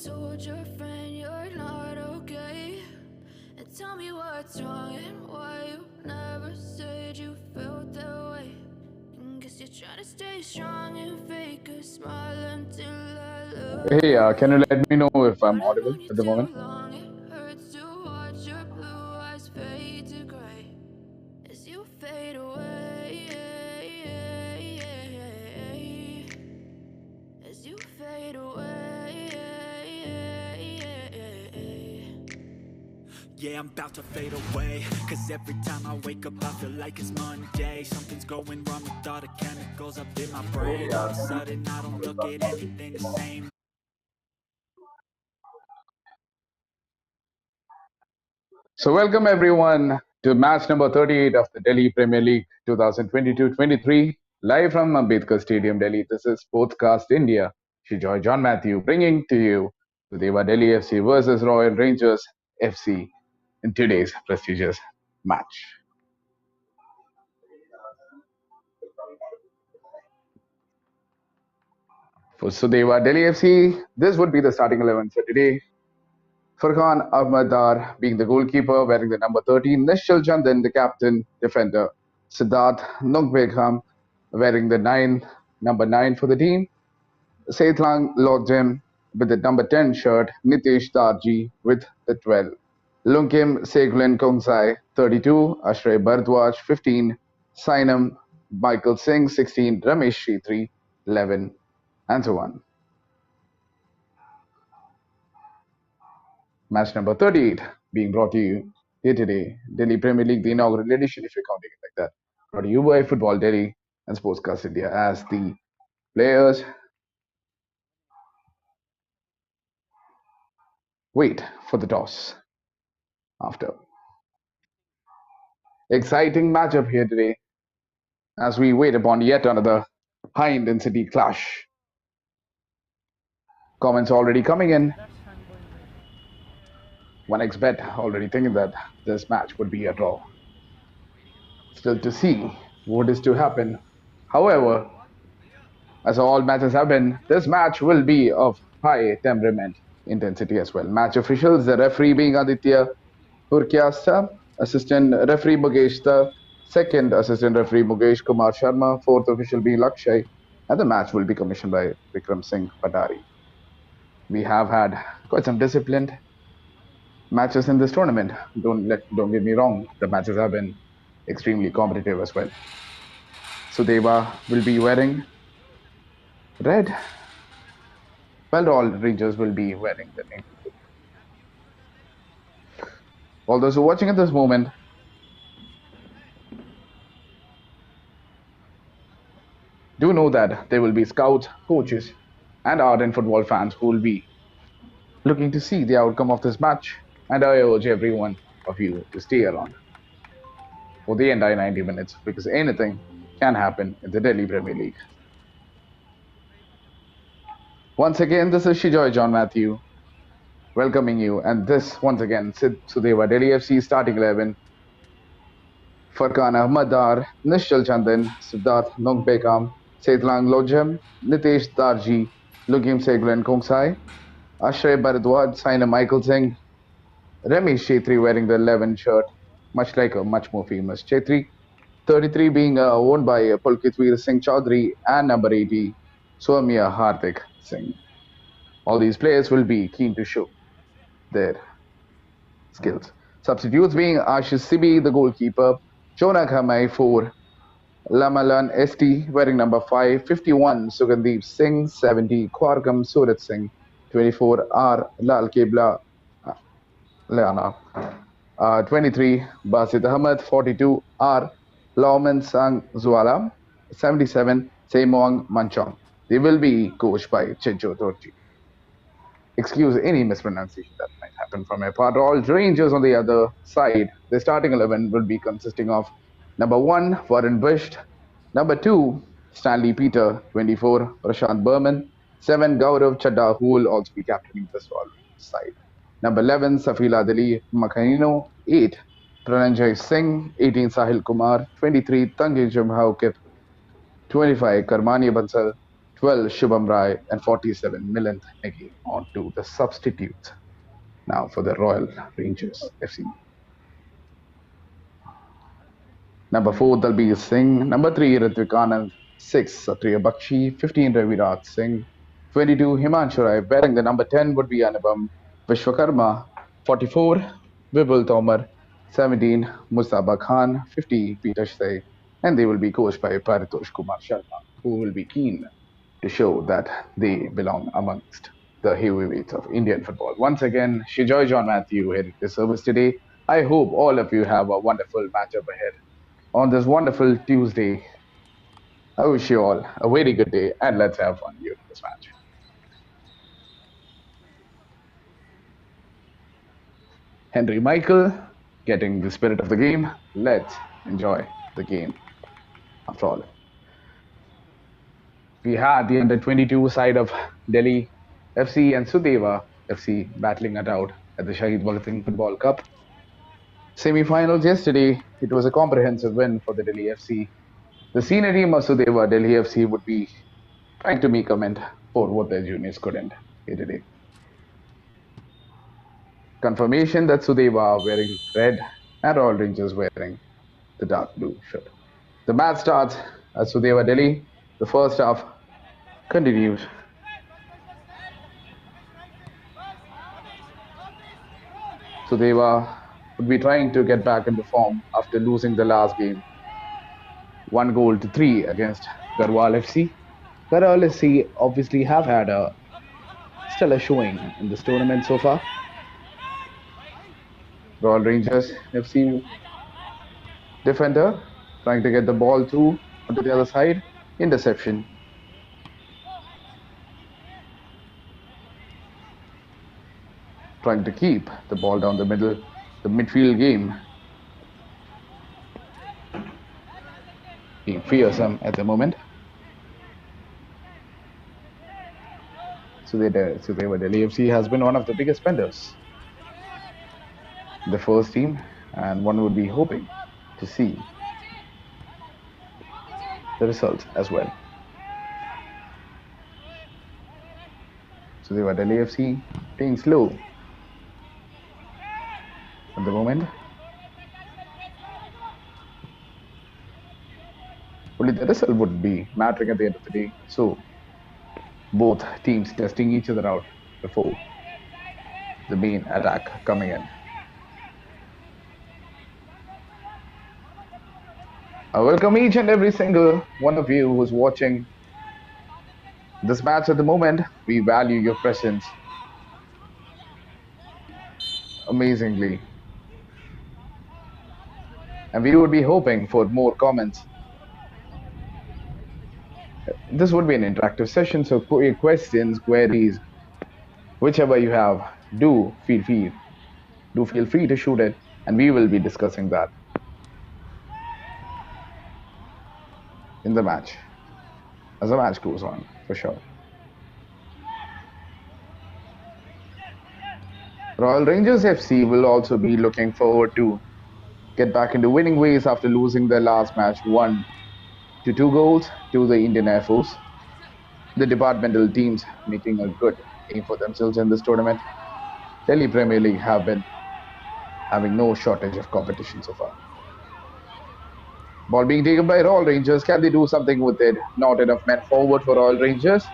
told your friend you're not okay? And tell me what's wrong and why you never said you felt that way. And guess you're trying to stay strong and fake a smile until I look Hey, can you away. let me know if I'm But I've audible known you at the moment? too long, it hurts to watch your blue eyes fade to gray as you fade away. As you fade away. Yeah, I'm about to fade away. Cause every time I wake up I feel like it's Monday. Something's going wrong with all the chemicals up in my brain. All of a sudden I don't look at anything the same. So, welcome everyone to match number 38 of the Delhi Premier League 2022-23, live from Ambedkar Stadium, Delhi. This is Sportscast India. Shijoy John Matthew bringing to you Sudeva Delhi FC versus Royal Rangers FC in today's prestigious match. For Sudeva Delhi FC, this would be the starting 11 for today. Furkan Ahmadar being the goalkeeper, wearing the number 13. Nishchal Chandan, the captain, defender. Siddharth Nugbekham, wearing the number 9 for the team. Seithlang Lodjem with the number 10 shirt. Nitesh Darji with the 12. Lunkim Seglen Kongsai, 32. Ashray Bharadwaj, 15. Sainam Michael Singh, 16. Ramesh Shetri, 11. And so on. Match number 38 being brought to you here today. Delhi Premier League, the inaugural edition, if you're counting it like that. Brought to you by Football Delhi and Sportscast India as the players wait for the toss after. Exciting matchup here today as we wait upon yet another high intensity clash. Comments already coming in. 1xBet already thinking that this match would be a draw. Still to see what is to happen. However, as all matches have been, this match will be of high temperament intensity as well. Match officials, the referee being Aditya Hurkyasta, assistant referee Mugeshta, second assistant referee Mukesh Kumar Sharma, fourth official being Lakshay, and the match will be commissioned by Vikram Singh Patari. We have had quite some disciplined matches in this tournament. Don't get me wrong, the matches have been extremely competitive as well. Sudeva will be wearing red, while all Rangers will be wearing the navy blue. All those who are watching at this moment, do know that there will be scouts, coaches, and ardent football fans who will be looking to see the outcome of this match, and I urge every one of you to stay around for the entire 90 minutes because anything can happen in the Delhi Premier League. Once again, this is Shijoy John Matthew welcoming you, and this once again Sudeva Delhi FC starting 11. Farkan Ahmadar, Nishchal Chandan, Siddharth Nongpekam, Seithlang Lodjem, Nitesh Darji, Lugim Seglen Kongsai, Ashray Bharadwaj, Saina Michael Singh, Ramesh Shetri wearing the 11 shirt, much like a much more famous Shetri. 33 being owned by Pulkitveer Singh Chaudhary, and number 80, Swamya Hardik Singh. All these players will be keen to show their skills. Substitutes being Ashish Sibi, the goalkeeper, Jonak Hamai, 4, Lamalan ST wearing number 5, 51, Sugandeep Singh, 70, Kwarkam Surat Singh, 24, R. Lal Kebla Leana, 23, Basit Ahmed, 42, R. Lauman Sang Zuala, 77, Semoang Manchong. They will be coached by Chejo Dorji. Excuse any mispronunciation that might happen from my part. All Rangers on the other side, the starting 11 will be consisting of number 1, Warren Bisht, number 2, Stanley Peter, 24, Prashant Berman, 7, Gaurav Chadda, who will also be captaining this Royal side. Number 11, Safila Dali Makhanino, 8, Prananjay Singh, 18, Sahil Kumar, 23, Tangi Jumhaukit, 25, Karmani Bansal, 12 Shubham Rai, and 47 Milind Negi on to the substitutes now for the Royal Rangers FC. Number 4, Dalbir Singh. Number 3, Ritvik Anand. 6, Satriya Bakshi. 15, Raviraj Singh. 22, Himanshu Rai. Wearing the number 10 would be Anupam Vishwakarma. 44, Vipul Tomar. 17, Mustaba Khan. 50, Peter Shea. And they will be coached by Paritosh Kumar Sharma, who will be keen to show that they belong amongst the heavyweights of Indian football. Once again, Shijoy John Matthew here at the service today. I hope all of you have a wonderful matchup ahead on this wonderful Tuesday. I wish you all a very good day and let's have fun during this match. Henry Michael getting the spirit of the game. Let's enjoy the game. After all, we had the under-22 side of Delhi FC and Sudeva FC battling it out at the Shahid Bhagat Singh Football Cup semi-finals yesterday. It was a comprehensive win for the Delhi FC. The senior team of Sudeva, Delhi FC, would be trying to make amends for what their juniors couldn't here today. Confirmation that Sudeva are wearing red and Royal Rangers wearing the dark blue shirt. The match starts at Sudeva Delhi. The first half continues. Sudeva would be trying to get back into form after losing the last game 1-3 against Garhwal FC. Garhwal FC obviously have had a stellar showing in this tournament so far. Royal Rangers FC defender trying to get the ball through onto the other side. Interception. Trying to keep the ball down the middle. The midfield game being fearsome at the moment. Sudeva Delhi FC has been one of the biggest spenders in the first team, and one would be hoping to see the results as well. Sudeva Delhi FC playing slow at the moment. Only the result would be mattering at the end of the day. So both teams testing each other out before the main attack coming in. I welcome each and every single one of you who's watching this match at the moment. We value your presence amazingly. And we would be hoping for more comments. This would be an interactive session, so questions, queries, whichever you have, do feel free to shoot it, and we will be discussing that in the match as the match goes on, for sure. Royal Rangers FC will also be looking forward to get back into winning ways after losing their last match 1-2 goals to the Indian Air Force. The departmental teams making a good aim for themselves in this tournament. Delhi Premier League have been having no shortage of competition so far. Ball being taken by Royal Rangers. Can they do something with it? Not enough men forward for Royal Rangers.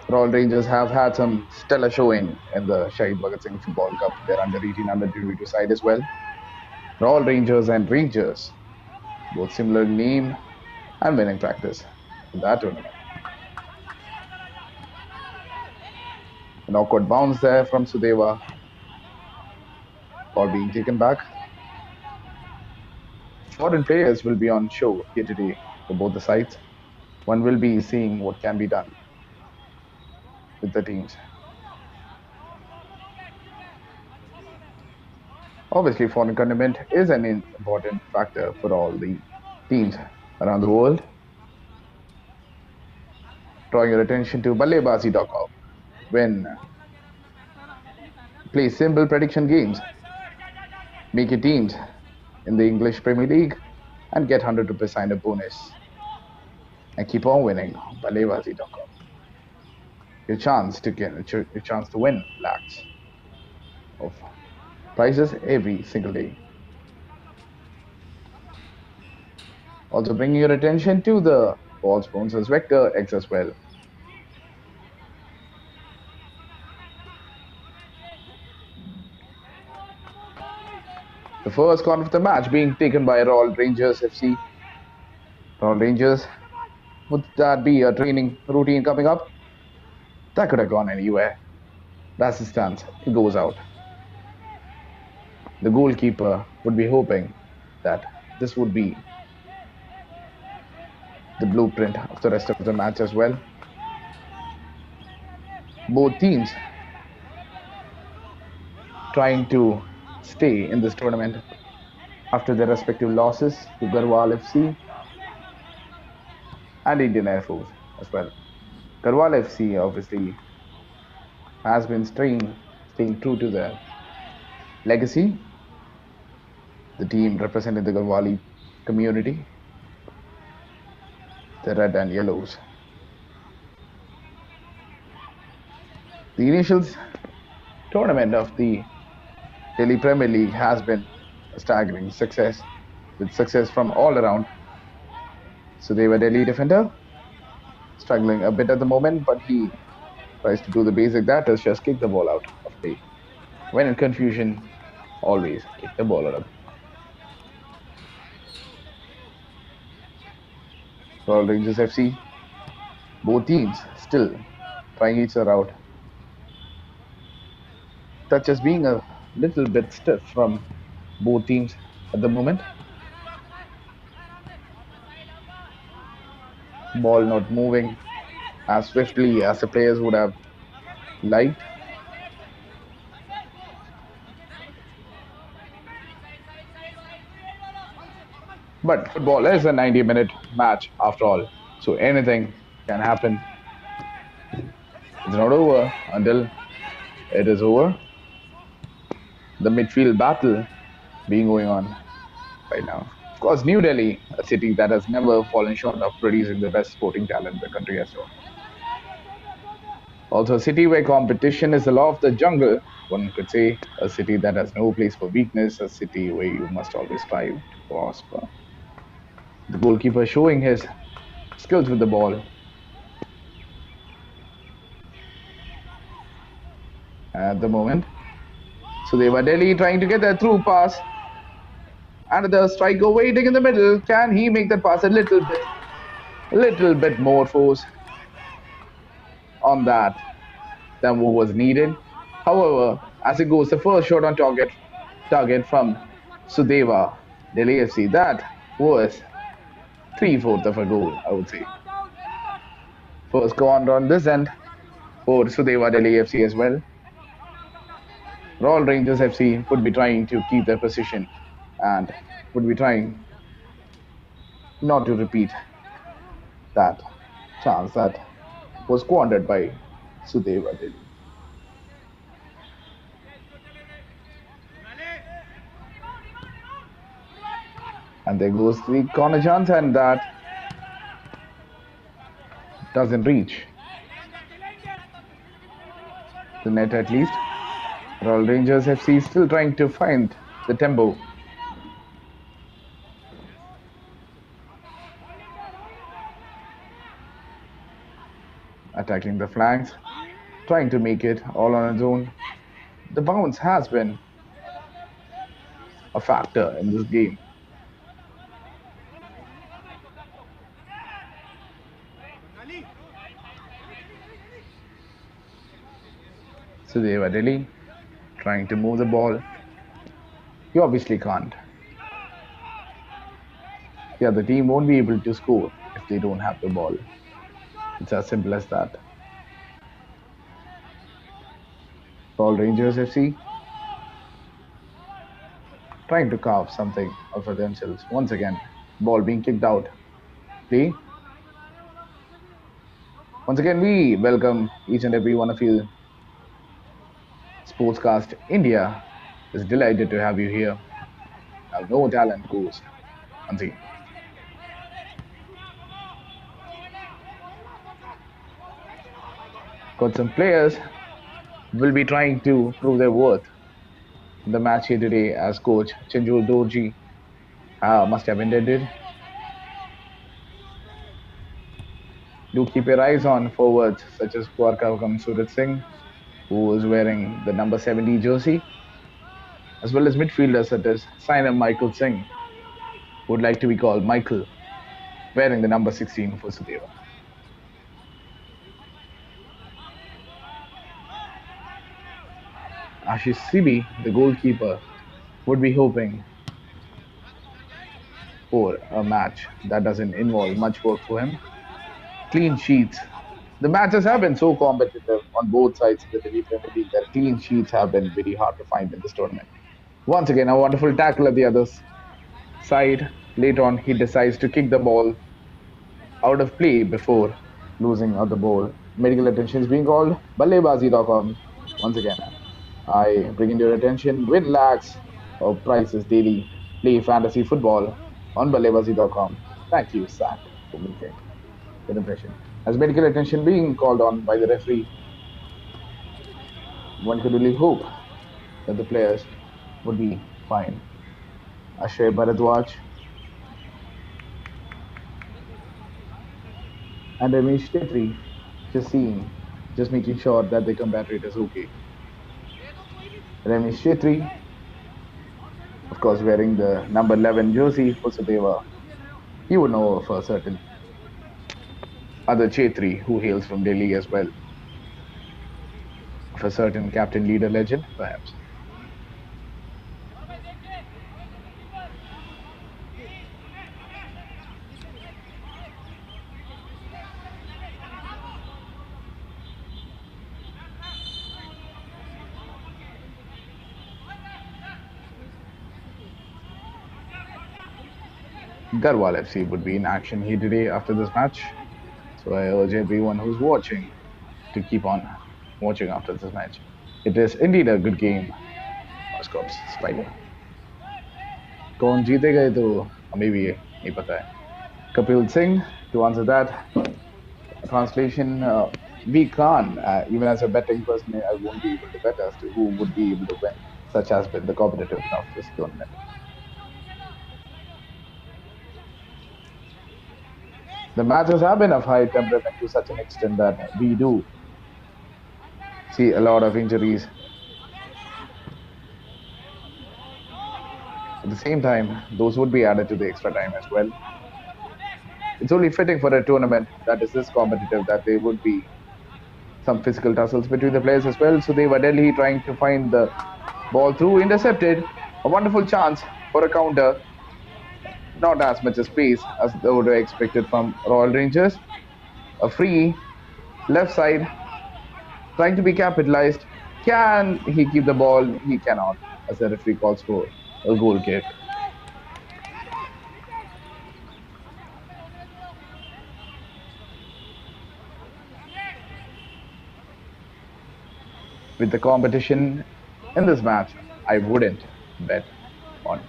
Royal Rangers have had some stellar showing in the Shahid Bhagat Singh Football Cup. They're under 18, under 22 side as well. Royal Rangers and Rangers, both similar in name and winning practice in that tournament. An awkward bounce there from Sudeva. Ball being taken back. Foreign players will be on show here today for both the sides. One will be seeing what can be done with the teams. Obviously, foreign condiment is an important factor for all the teams around the world. Drawing your attention to BalleBaazi.com. When play simple prediction games, make your teams in the English Premier League and get 100 rupees sign-up bonus. and keep on winning. BalleBaazi.com. Your chance to get your chance to win lakhs of prizes every single day. Also bringing your attention to the ball sponsors Vector X as well. The first corner of the match being taken by Royal Rangers FC. Royal Rangers, would that be a training routine coming up? That could have gone anywhere. That's the stance. It goes out. The goalkeeper would be hoping that this would be the blueprint of the rest of the match as well. Both teams trying to stay in this tournament after their respective losses to Garhwal FC and Indian Air Force as well. Garhwal FC obviously has been staying true to their legacy. The team representing the Garhwali community, the red and yellows. The initial tournament of the Delhi Premier League has been a staggering success, with success from all around. So they were Delhi defender, struggling a bit at the moment, but he tries to do the basic, that is just kick the ball out of play. When in confusion, always kick the ball out of play. Royal Rangers FC, both teams still trying each other out. Touches being a little bit stiff from both teams at the moment. Ball not moving as swiftly as the players would have liked. But football is a 90-minute match after all, so anything can happen. It's not over until it is over. The midfield battle being going on right now. Of course, New Delhi, a city that has never fallen short of producing the best sporting talent the country has shown. Also, a city where competition is the law of the jungle, one could say. A city that has no place for weakness, a city where you must always strive to prosper. The goalkeeper showing his skills with the ball. At the moment, Sudeva Delhi trying to get that through pass. And the striker waiting in the middle. Can he make that pass a little bit more force on that than what was needed? However, as it goes, the first shot on target from Sudeva Delhi FC, that was 3/4 of a goal, I would say. First corner on this end for Sudeva Delhi FC as well. Royal Rangers FC would be trying to keep their position and would be trying not to repeat that chance that was squandered by Sudeva Delhi. And there goes the corner chance, and that doesn't reach the net at least. Royal Rangers FC still trying to find the tempo. Attacking the flanks, trying to make it all on its own. The bounce has been a factor in this game. Sudeva Delhi trying to move the ball. You obviously can't. Yeah, the team won't be able to score if they don't have the ball. It's as simple as that. Royal Rangers FC trying to carve something out for themselves. Once again, ball being kicked out. Play. Once again, we welcome each and every one of you. Sportscast India is delighted to have you here. Now, no talent goes unseen. Got some players will be trying to prove their worth in the match here today, as coach Chinju Dorji must have intended. Do keep your eyes on forwards such as Kwarkavakam Surat Singh, who is wearing the number 70 jersey, as well as midfielders such as Sainam Michael Singh, who would like to be called Michael, wearing the number 16 for Sudeva. Ashish Sibi, the goalkeeper, would be hoping for a match that doesn't involve much work for him. Clean sheets. The matches have been so competitive on both sides of the Delhi Premier League that clean sheets have been very hard to find in this tournament. Once again, a wonderful tackle at the other side. Later on, he decides to kick the ball out of play before losing of the ball. Medical attention is being called. BalleBaazi.com. Once again, I bring in your attention. Win lakhs of prizes daily. Play fantasy football on BalleBaazi.com. Thank you, Zach, for making the impression. As medical attention being called on by the referee, one could really hope that the players would be fine. Ashay Bharadwaj and Ramesh Chetri just making sure that the combat rate is okay. Ramesh Chetri, of course, wearing the number 11 jersey for Sudeva. You would know for certain. Other Chetri, who hails from Delhi as well. For certain captain, leader, legend, perhaps. Garhwal FC would be in action here today after this match. So I urge everyone who's watching to keep on watching after this match. It is indeed a good game. Oscorps Spider. कौन जीतेगा ये तो हमें भी नहीं पता है. Kapil Singh, to answer that. Translation, we can't, even as a betting person, I won't be able to bet as to who would be able to win, such has been the competitiveness of this tournament. The matches have been of high temperament to such an extent that we do see a lot of injuries. At the same time, those would be added to the extra time as well. It's only fitting for a tournament that is this competitive that there would be some physical tussles between the players as well. So they were Delhi trying to find the ball through, intercepted. A wonderful chance for a counter. Not as much as pace as they would have expected from Royal Rangers. A free left side, trying to be capitalized. Can he keep the ball? He cannot, as the referee calls for a goal kick. With the competition in this match, I wouldn't bet on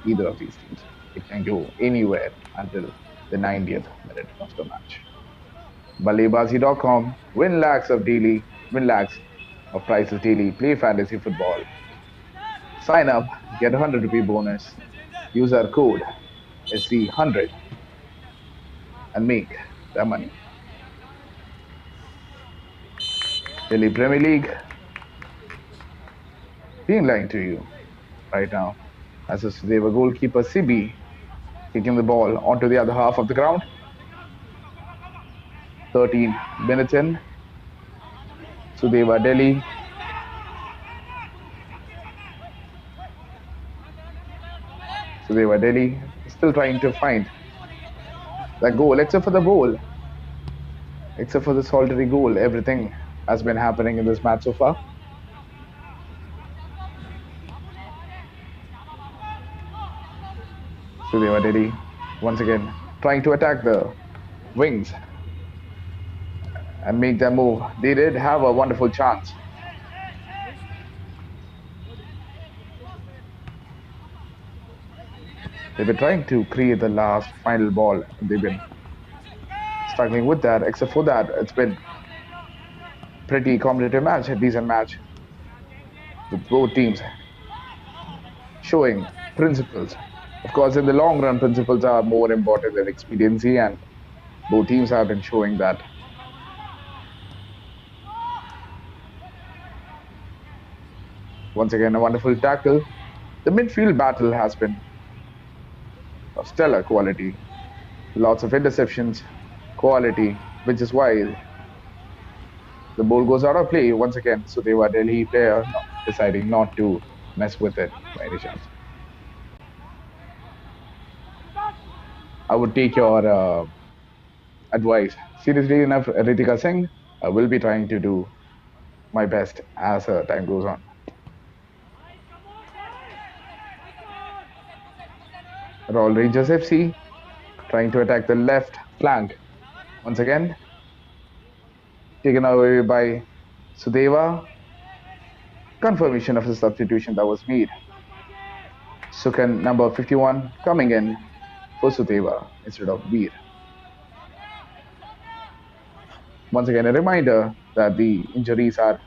either of these teams. It can go anywhere until the 90th minute of the match. BalleBaazi.com, win lakhs of prizes daily, play fantasy football. Sign up, get a 100 rupee bonus, use our code SC100 and make the money. Delhi Premier League being lying to you right now as a Sudeva goalkeeper Sibi kicking the ball onto the other half of the ground. 13 minutes in. Sudeva Delhi. Sudeva Delhi still trying to find that goal, except for the goal. Except for the solitary goal, everything has been happening in this match so far. Sudeva Delhi once again trying to attack the wings and make their move. They did have a wonderful chance. They've been trying to create the last final ball. They've been struggling with that. Except for that, it's been pretty competitive match, a decent match, with both teams showing principles. Of course, in the long run, principles are more important than expediency, and both teams have been showing that. Once again, a wonderful tackle. The midfield battle has been of stellar quality. Lots of interceptions, quality, which is why the ball goes out of play once again. So they were Delhi player deciding not to mess with it by any chance. I would take your advice seriously enough, Ritika Singh. I will be trying to do my best as time goes on. Royal Rangers FC trying to attack the left flank once again. Taken away by Sudeva. Confirmation of the substitution that was made. Sukan number 51 coming in for Sudeva instead of Veer. Once again, a reminder that the injuries are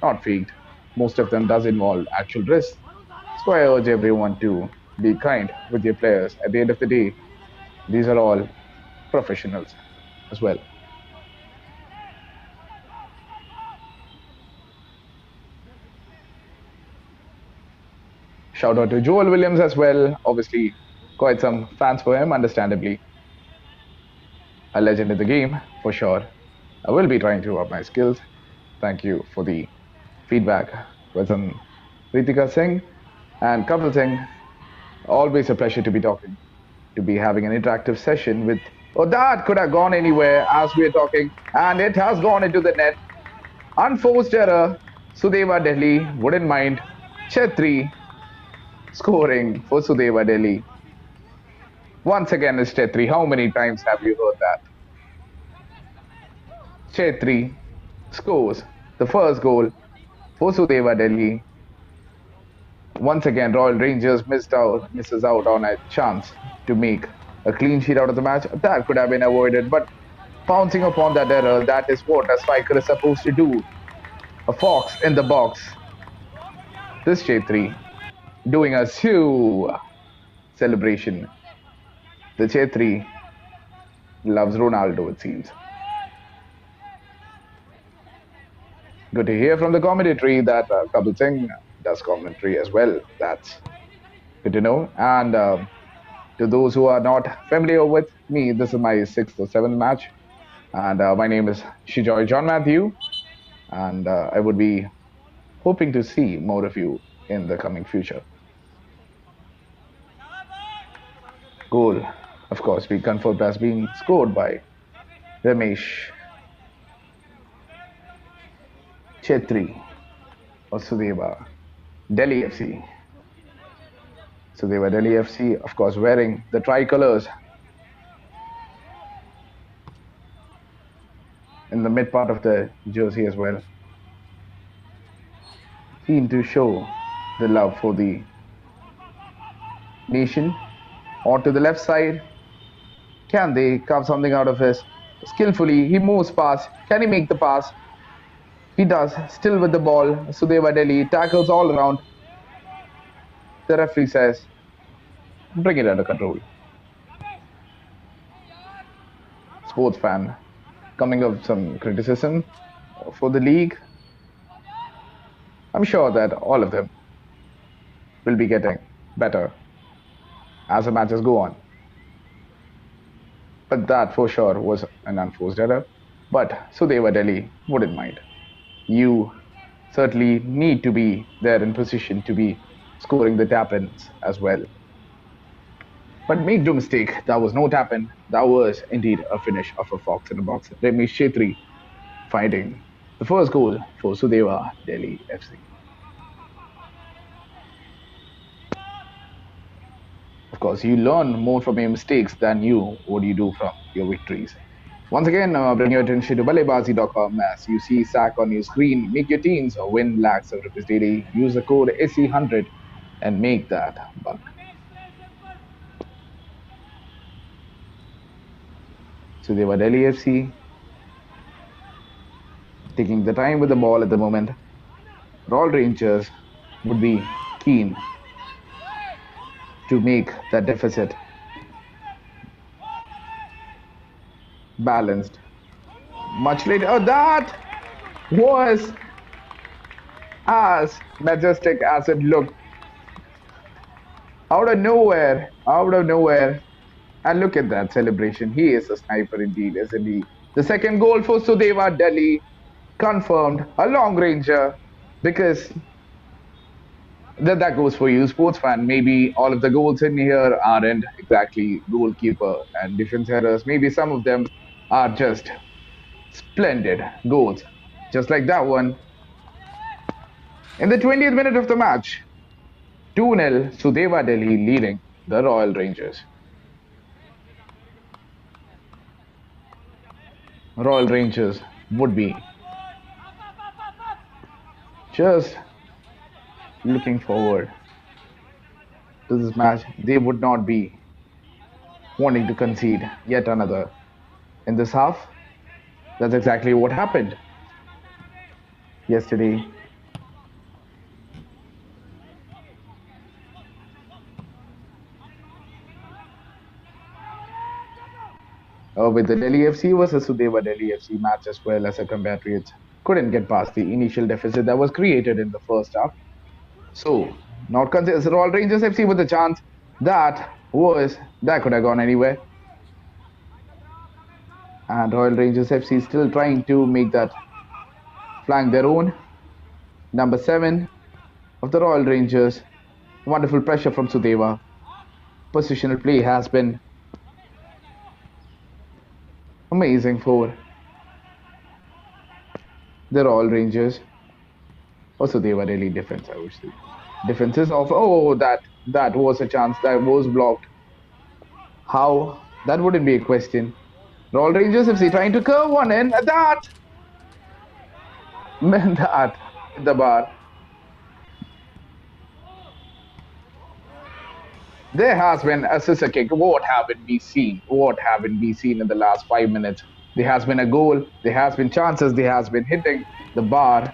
not faked. Most of them does involve actual risks. So I urge everyone to be kind with your players. At the end of the day, these are all professionals as well. Shout out to Joel Williams as well. Obviously, quite some fans for him, understandably. A legend in the game, for sure. I will be trying to up my skills. Thank you for the feedback. With some Ritika Singh and Kapil Singh. Always a pleasure to be talking, to be having an interactive session with. Oh, that could have gone anywhere as we're talking, and it has gone into the net. Unforced error. Sudeva Delhi wouldn't mind. Chetri scoring for Sudeva Delhi. Once again, it's Chetri. How many times have you heard that? Chetri scores the first goal for Sudeva Delhi. Once again, Royal Rangers misses out on a chance to make a clean sheet out of the match. That could have been avoided, but pouncing upon that error, that is what a striker is supposed to do. A fox in the box. This Chetri doing a celebration. The Chetri loves Ronaldo, it seems. Good to hear from the commentary that Kapil Singh does commentary as well. That's good to know. And to those who are not familiar with me, this is my 6th or 7th match. And my name is Shijoy John Matthew. And I would be hoping to see more of you in the coming future. Goal, of course, we confirmed as being scored by Ramesh Chetri or Sudeva Delhi FC. Sudeva Delhi FC, of course, wearing the tricolors in the mid part of the jersey as well. Keen to show the love for the nation. On to the left side. Can they carve something out of this? Skillfully, he moves past. Can he make the pass? He does. Still with the ball. Sudeva Delhi tackles all around. The referee says, bring it under control. Sports fan coming up some criticism for the league. I'm sure that all of them will be getting better as the matches go on. But that for sure was an unforced error. But Sudeva Delhi wouldn't mind. You certainly need to be there in position to be scoring the tap-ins as well. But make no mistake, that was no tap-in. That was indeed a finish of a fox in a box. Ramesh Chetri finding the first goal for Sudeva Delhi FC. Of course, you learn more from your mistakes than what you do from your victories. Once again, bring your attention to BalleBaazi.com as you see SAC on your screen. Make your teams win lakhs of rupees daily. Use the code SE100 and make that buck. Sudeva Delhi FC taking the time with the ball at the moment. Royal Rangers would be keen to make that deficit balanced. Much later, oh, that was as majestic as it looked. Out of nowhere, out of nowhere. And look at that celebration. He is a sniper indeed, isn't he? The second goal for Sudeva Delhi, confirmed, a long ranger, because that goes for you, sports fan. Maybe all of the goals in here aren't exactly goalkeeper and defense errors. Maybe some of them are just splendid goals, just like that one. In the 20th minute of the match, 2-0, Sudeva Delhi leading the Royal Rangers. Royal Rangers would be just looking forward to this match. They would not be wanting to concede yet another in this half. That's exactly what happened yesterday. With the Delhi FC versus Sudeva Delhi FC match as well, as a compatriots couldn't get past the initial deficit that was created in the first half. So, not consider Royal Rangers FC with a chance that could have gone anywhere. And Royal Rangers FC still trying to make that flank their own. Number 7 of the Royal Rangers. Wonderful pressure from Sudeva. Positional play has been amazing for the Royal Rangers. Also, they were really defense, I would say. Defenses of, oh, that was a chance that was blocked. How? That wouldn't be a question. Royal Rangers FC trying to curve one in. That the bar. There has been a scissor kick. What haven't we seen? What haven't we seen in the last 5 minutes? There has been a goal. There has been chances. There has been hitting the bar.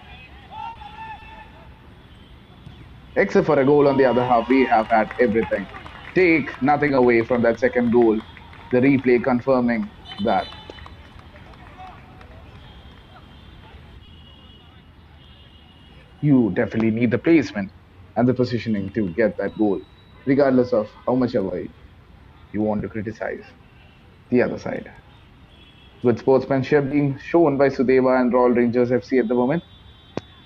Except for a goal on the other half, we have had everything. Take nothing away from that second goal. The replay confirming that. You definitely need the placement and the positioning to get that goal, regardless of how much ever you want to criticize the other side. With sportsmanship being shown by Sudeva and Royal Rangers FC at the moment,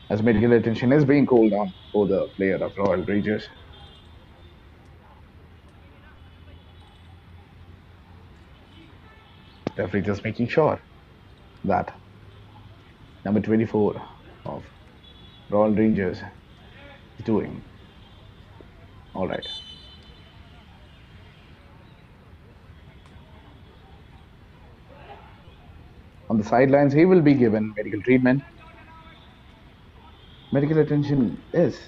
as medical attention is being called on for the player of Royal Rangers. Referee just making sure that number 24 of Royal Rangers is doing all right. On the sidelines, he will be given medical treatment. Medical attention is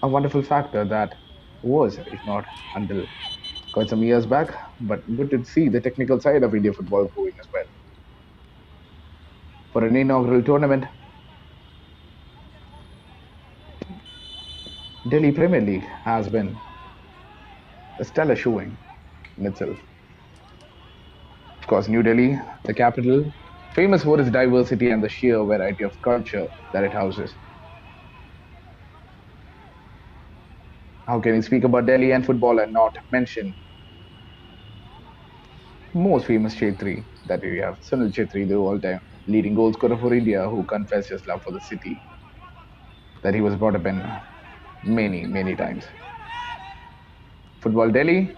a wonderful factor that was, if not until quite some years back, but good to see the technical side of India football going as well. For an inaugural tournament, Delhi Premier League has been a stellar showing in itself. Of course, New Delhi, the capital, famous for its diversity and the sheer variety of culture that it houses. How can you speak about Delhi and football and not mention most famous Chetri that we have? Sunil Chetri, the all-time leading goal scorer for India, who confessed his love for the city that he was brought up in many times. Football Delhi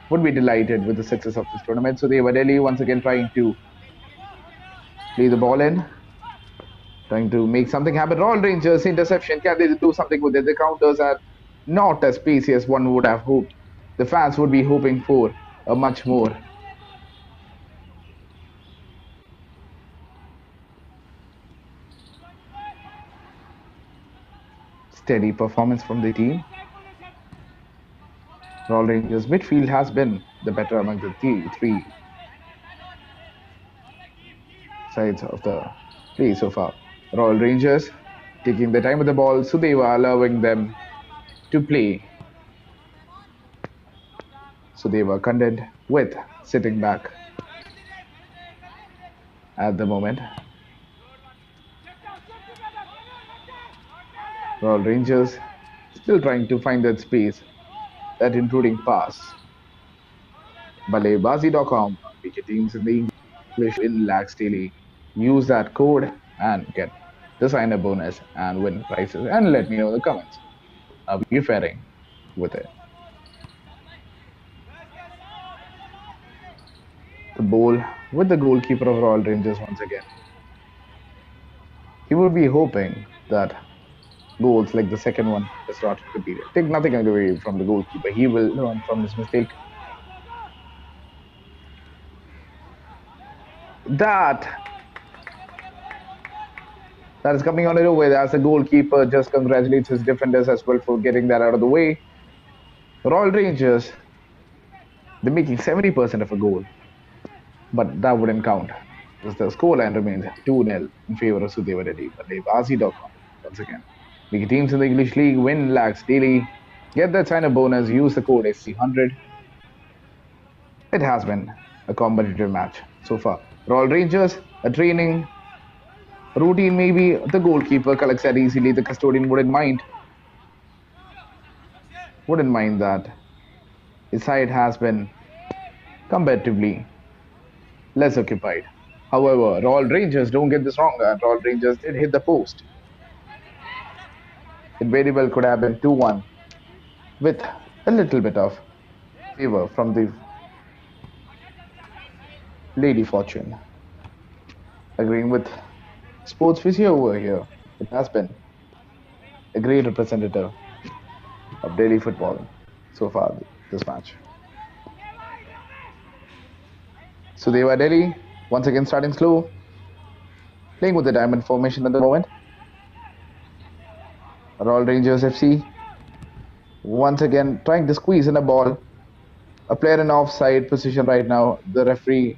would be delighted with the success of this tournament. So they were Delhi once again trying to play the ball in, trying to make something happen. Royal Rangers interception. Can they do something with it? The counters are not as pacey as one would have hoped. The fans would be hoping for a much more steady performance from the team. Royal Rangers midfield has been the better among the three. sides of the play so far. Royal Rangers taking the time with the ball, Sudeva allowing them to play. Sudeva content with sitting back at the moment. Royal Rangers still trying to find that space, that intruding pass. BalleBaazi.com, feature teams in the English in lakhs daily. Use that code and get the sign-up bonus and win prizes. And let me know in the comments how you faring with it. The ball with the goalkeeper of Royal Rangers once again. He would be hoping that goals like the second one is not repeated. Take nothing away from the goalkeeper. He will learn from his mistake. That is coming on it over as the goalkeeper just congratulates his defenders as well for getting that out of the way. Royal Rangers, they're making 70% of a goal, but that wouldn't count as the scoreline remains 2-0 in favor of Sudeva Delhi. BalleBaazi.com once again. Big teams in the English League win lakhs daily. Get that sign-up bonus. Use the code SC100. It has been a competitive match so far. Royal Rangers, a training routine maybe. The goalkeeper collects that easily. The custodian wouldn't mind that. His side has been comparatively less occupied. However, Royal Rangers, don't get this wrong, Royal Rangers did hit the post. It very well could have been 2-1 with a little bit of favor from the Lady Fortune. Agreeing with sports physio over here, it has been a great representative of Delhi football so far this match. Sudeva Delhi once again starting slow, playing with the diamond formation at the moment. Royal Rangers FC once again trying to squeeze in a ball. A player in offside position right now. The referee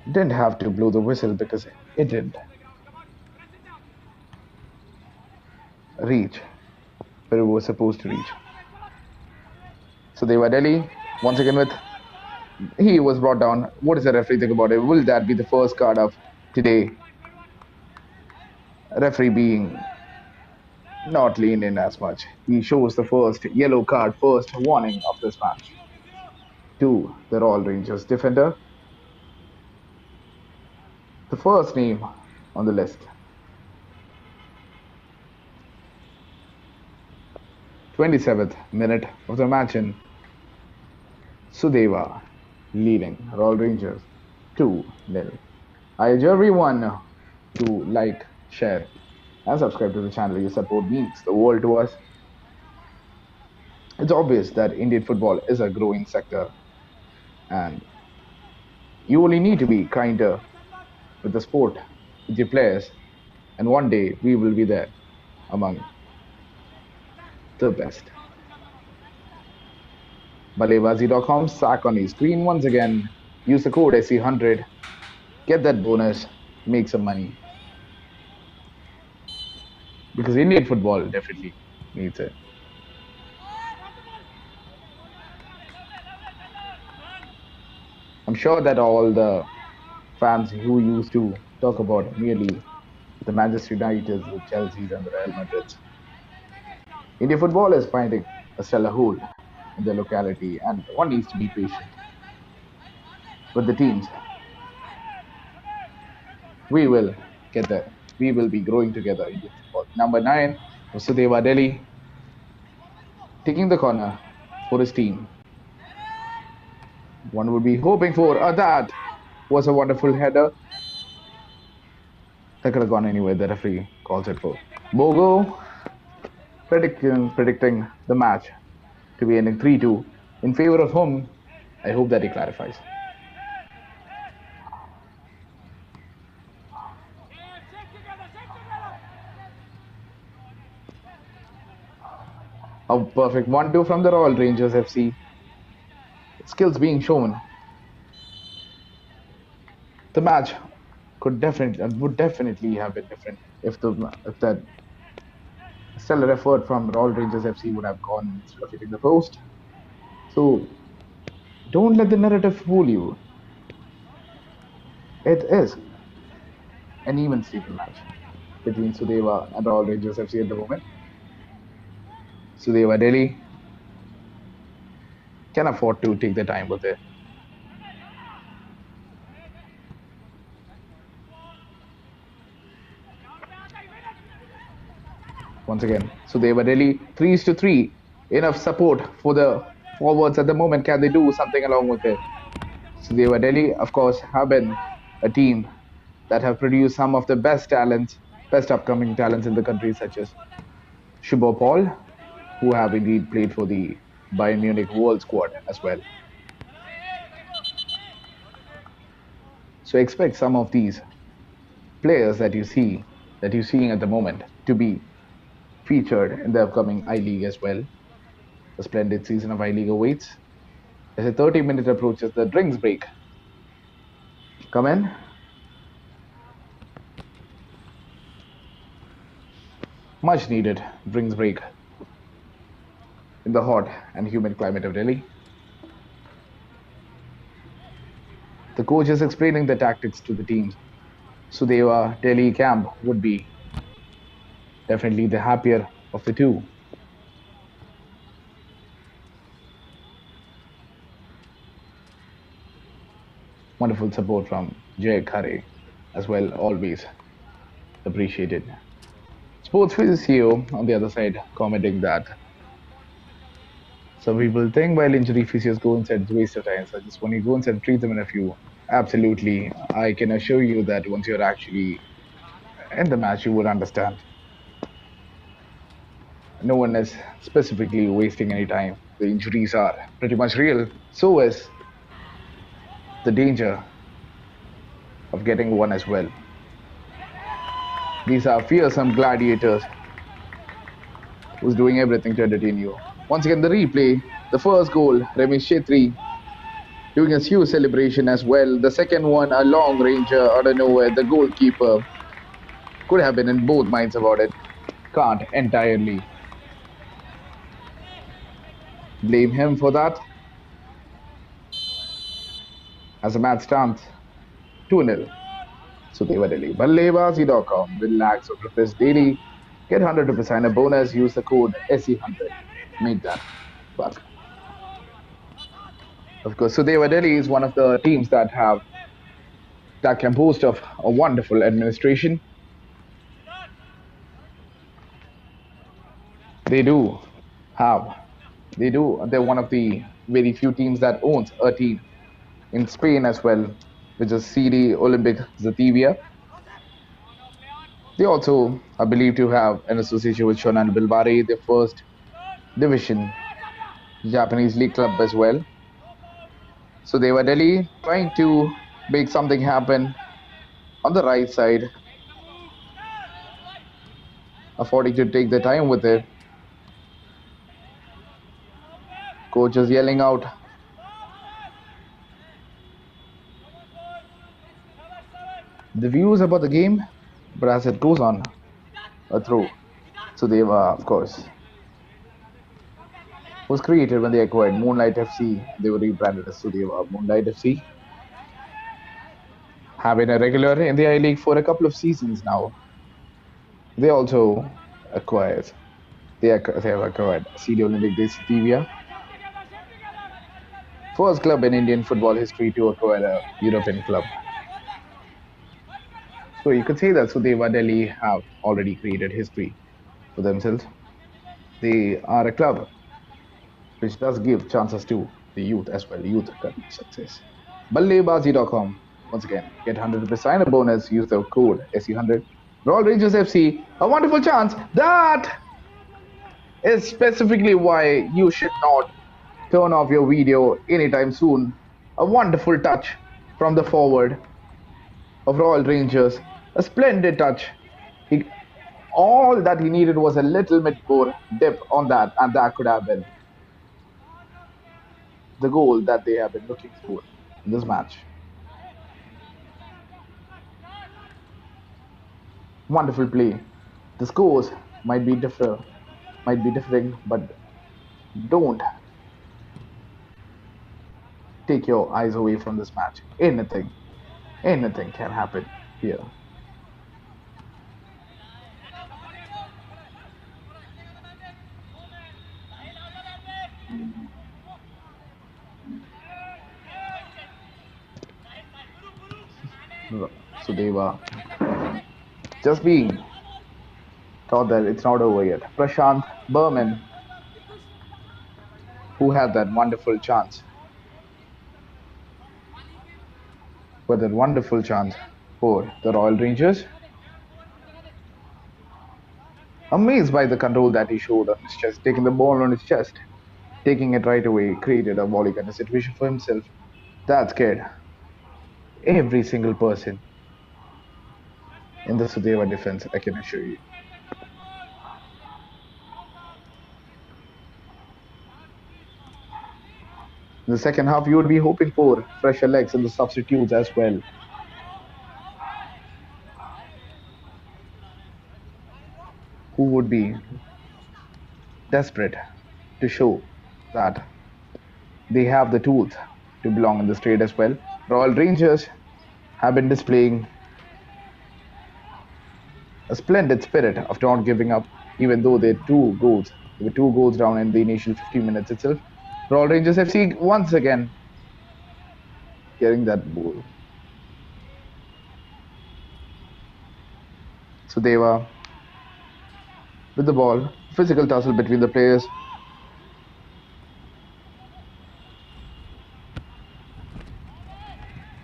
didn't have to blow the whistle because it didn't reach where it was supposed to reach. Sudeva Delhi once again with he was brought down. What does the referee think about it? Will that be the first card of today? Referee being not leaned in as much. He shows the first yellow card, first warning of this match to the Royal Rangers defender. The first name on the list. 27th minute of the match in. Sudeva leading Royal Rangers 2-0. I urge everyone to like, share and subscribe to the channel. Your support means the world to us. It's obvious that Indian football is a growing sector and you only need to be kinder with the sport, with your players, and one day we will be there among the best. BalleBaazi.com, sack on your screen once again. Use the code SC100. Get that bonus. Make some money. Because Indian football definitely needs it. I'm sure that all the fans who used to talk about merely the Manchester United, the Chelsea and the Real Madrid. Indian football is finding a stellar hold in their locality and one needs to be patient with the teams. We will get there. We will be growing together. Indian football. Number 9 was Sudeva Delhi taking the corner for his team. One would be hoping for that was a wonderful header. That could have gone anywhere. The referee calls it for Bogo, predicting the match to be ending 3-2 in favor of whom. I hope that he clarifies. A perfect 1-2 from the Royal Rangers FC. Skills being shown. The match would definitely have been different if that stellar effort from Royal Rangers FC would have gone instead of hitting the post. So don't let the narrative fool you. It is an even Steven match between Sudeva and Royal Rangers FC at the moment. Sudeva Delhi can afford to take the time with it. Once again, Sudeva Delhi 3-3. Enough support for the forwards at the moment. Can they do something along with it? Sudeva Delhi, of course, have been a team that have produced some of the best talents, best upcoming talents in the country, such as Shubho Paul, who have indeed played for the Bayern Munich World Squad as well. So expect some of these players that you're seeing at the moment to be featured in the upcoming I-League as well. A splendid season of I-League awaits. As a 30-minute approaches the drinks break. Come in. Much needed drinks break in the hot and humid climate of Delhi. The coach is explaining the tactics to the teams. Sudeva Delhi camp would be definitely the happier of the two. Wonderful support from Jay Khare as well, always appreciated. Sports physio on the other side commenting that some people think while injury physios go inside, it's a waste of time. So just when you go inside, treat them in a few. Absolutely. I can assure you that once you're actually in the match, you would understand. No one is specifically wasting any time. The injuries are pretty much real. So is the danger of getting one as well. These are fearsome gladiators who's doing everything to entertain you. Once again, the replay, the first goal, Ramesh Chetri doing a huge celebration as well. The second one, a long ranger out of nowhere. The goalkeeper could have been in both minds about it. Can't entirely blame him for that. As the match stands, 2-0. Sudeva Delhi. BalleBaazi.com. Relax or rupees daily. Get 100 rupees sign a bonus. Use the code SE100. Make that buck. Of course, Sudeva Delhi is one of the teams that can boast of a wonderful administration. They're one of the very few teams that owns a team in Spain as well, which is CD Olympic Zatevia. They also are believed to have an association with Shonan Bilbari, the first division Japanese league club as well. So they were Delhi trying to make something happen on the right side, affording to take the time with it. Coach is yelling out. The views about the game, but as it goes on, a throw. Sudeva, of course, was created when they acquired Moonlight FC. They were rebranded as Sudeva Moonlight FC. Have been a regular in the I-League for a couple of seasons now. They also have acquired CD Olympic de Zatevia. First club in Indian football history to acquire a European club. So you could say that Sudeva Delhi have already created history for themselves. They are a club which does give chances to the youth as well. Youth can success. BalleBaazi.com. Once again, get 100% sign-up bonus. Use the code SE100. Royal Rangers FC, a wonderful chance. That is specifically why you should not turn off your video anytime soon. A wonderful touch from the forward of Royal Rangers. A splendid touch. All that he needed was a little bit more depth on that, and that could have been the goal that they have been looking for in this match. Wonderful play. The scores might be differing, but don't take your eyes away from this match. Anything can happen here. Sudeva just being thought that it's not over yet. Prashant Berman, who had that wonderful chance, for the Royal Rangers. Amazed by the control that he showed on his chest, taking the ball on his chest, taking it right away, created a volley kind of situation for himself. That scared every single person in the Sudeva defense, I can assure you. In the second half, you would be hoping for fresher legs and the substitutes as well. Who would be desperate to show that they have the tools to belong in the trade as well. Royal Rangers have been displaying a splendid spirit of not giving up, even though they were two goals down in the initial 15 minutes itself. Royal Rangers FC once again getting that goal. Sudeva with the ball, physical tussle between the players.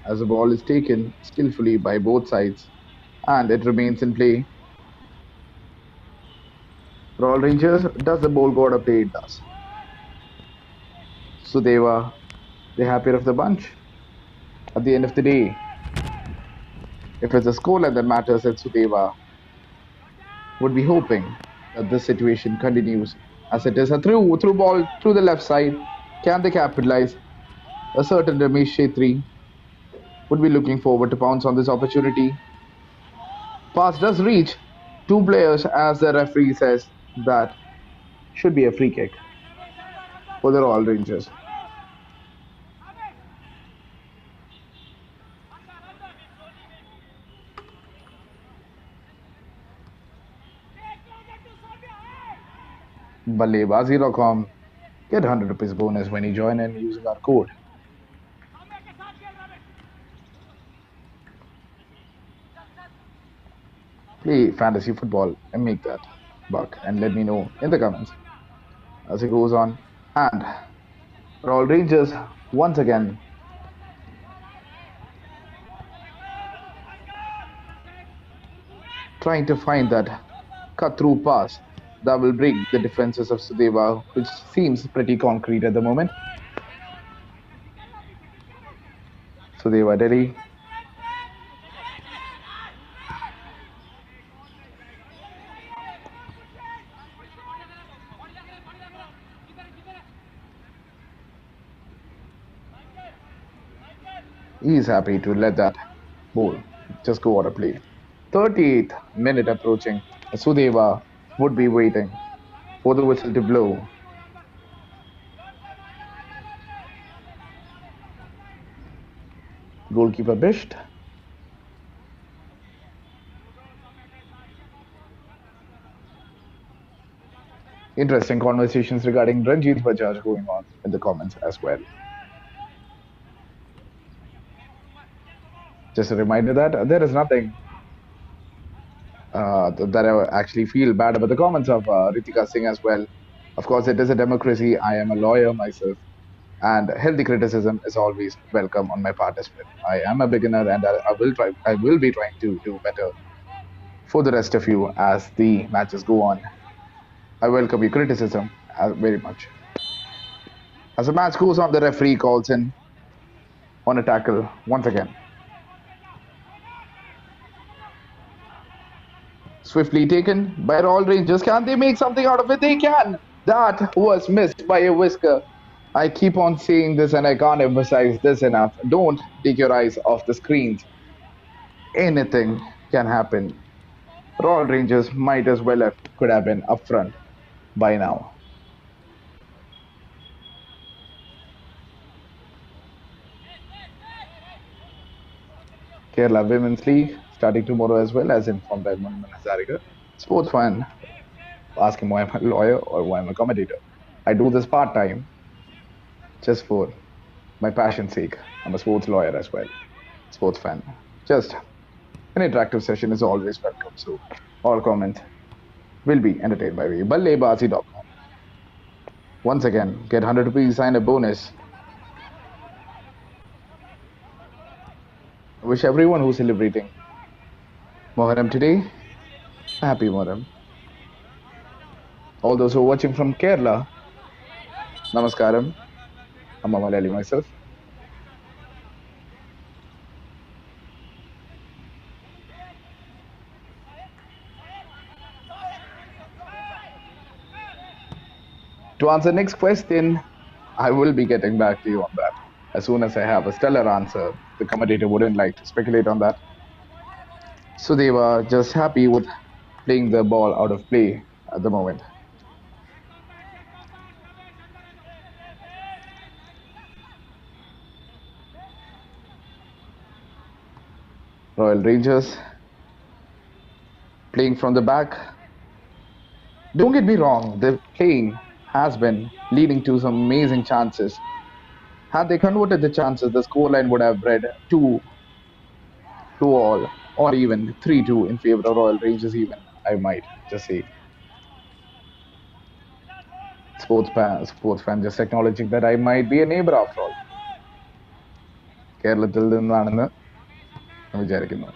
As the ball is taken skillfully by both sides and it remains in play. Royal Rangers, does the ball go out of play? It does. Sudeva, the happier of the bunch. At the end of the day, if it's a scoreline that matters, then Sudeva would be hoping that this situation continues as it is. A through ball through the left side. Can they capitalize? A certain Ramesh Shetty would be looking forward to pounce on this opportunity. Pass does reach two players, as the referee says that should be a free kick for the Royal Rangers. BalleBaazi.com. Get 100 rupees bonus when you join in using our code. Play fantasy football and make that buck, and let me know in the comments as it goes on. And Royal Rangers once again trying to find that cut-through pass that will break the defenses of Sudeva, which seems pretty concrete at the moment. Sudeva Delhi. He's happy to let that ball just go out of play. 38th minute approaching. Sudeva would be waiting for the whistle to blow. Goalkeeper Bisht. Interesting conversations regarding Ranjit Bajaj going on in the comments as well. Just a reminder that there is nothing that I actually feel bad about the comments of Ritika Singh as well. Of course, it is a democracy. I am a lawyer myself, and healthy criticism is always welcome on my part as well. I am a beginner, and I will be trying to do better for the rest of you as the matches go on. I welcome your criticism very much. As the match goes on, the referee calls in on a tackle once again. Swiftly taken by Royal Rangers. Can they make something out of it? They can. That was missed by a whisker. I keep on saying this and I can't emphasize this enough. Don't take your eyes off the screens. Anything can happen Royal Rangers might as well could have been up front by now. Kerala Women's League starting tomorrow as well, as informed by Munman Hazarika. Sports fan asking why I'm a lawyer or why I'm a commentator. I do this part time just for my passion's sake. I'm a sports lawyer as well, sports fan. Just an interactive session is always welcome. So all comments will be entertained by me. BalleBaazi.com. Once again, get 100 rupees sign up bonus. I wish everyone who's celebrating Muharram today, happy Muharram. All those who are watching from Kerala, Namaskaram. I'm a Malayali myself. To answer next question, I will be getting back to you on that. As soon as I have a stellar answer, the commentator wouldn't like to speculate on that. Sudeva just happy with playing the ball out of play at the moment. Royal Rangers playing from the back. Don't get me wrong, the playing has been leading to some amazing chances. Had they converted the chances, the scoreline would have read 2-all or even 3-2 in favor of Royal Rangers even, I might just say. Sports fan just acknowledging that I might be a neighbor after all. കേരളത്തിൽ നിന്നാണെന്ന് വിചാരിക്കുന്നു.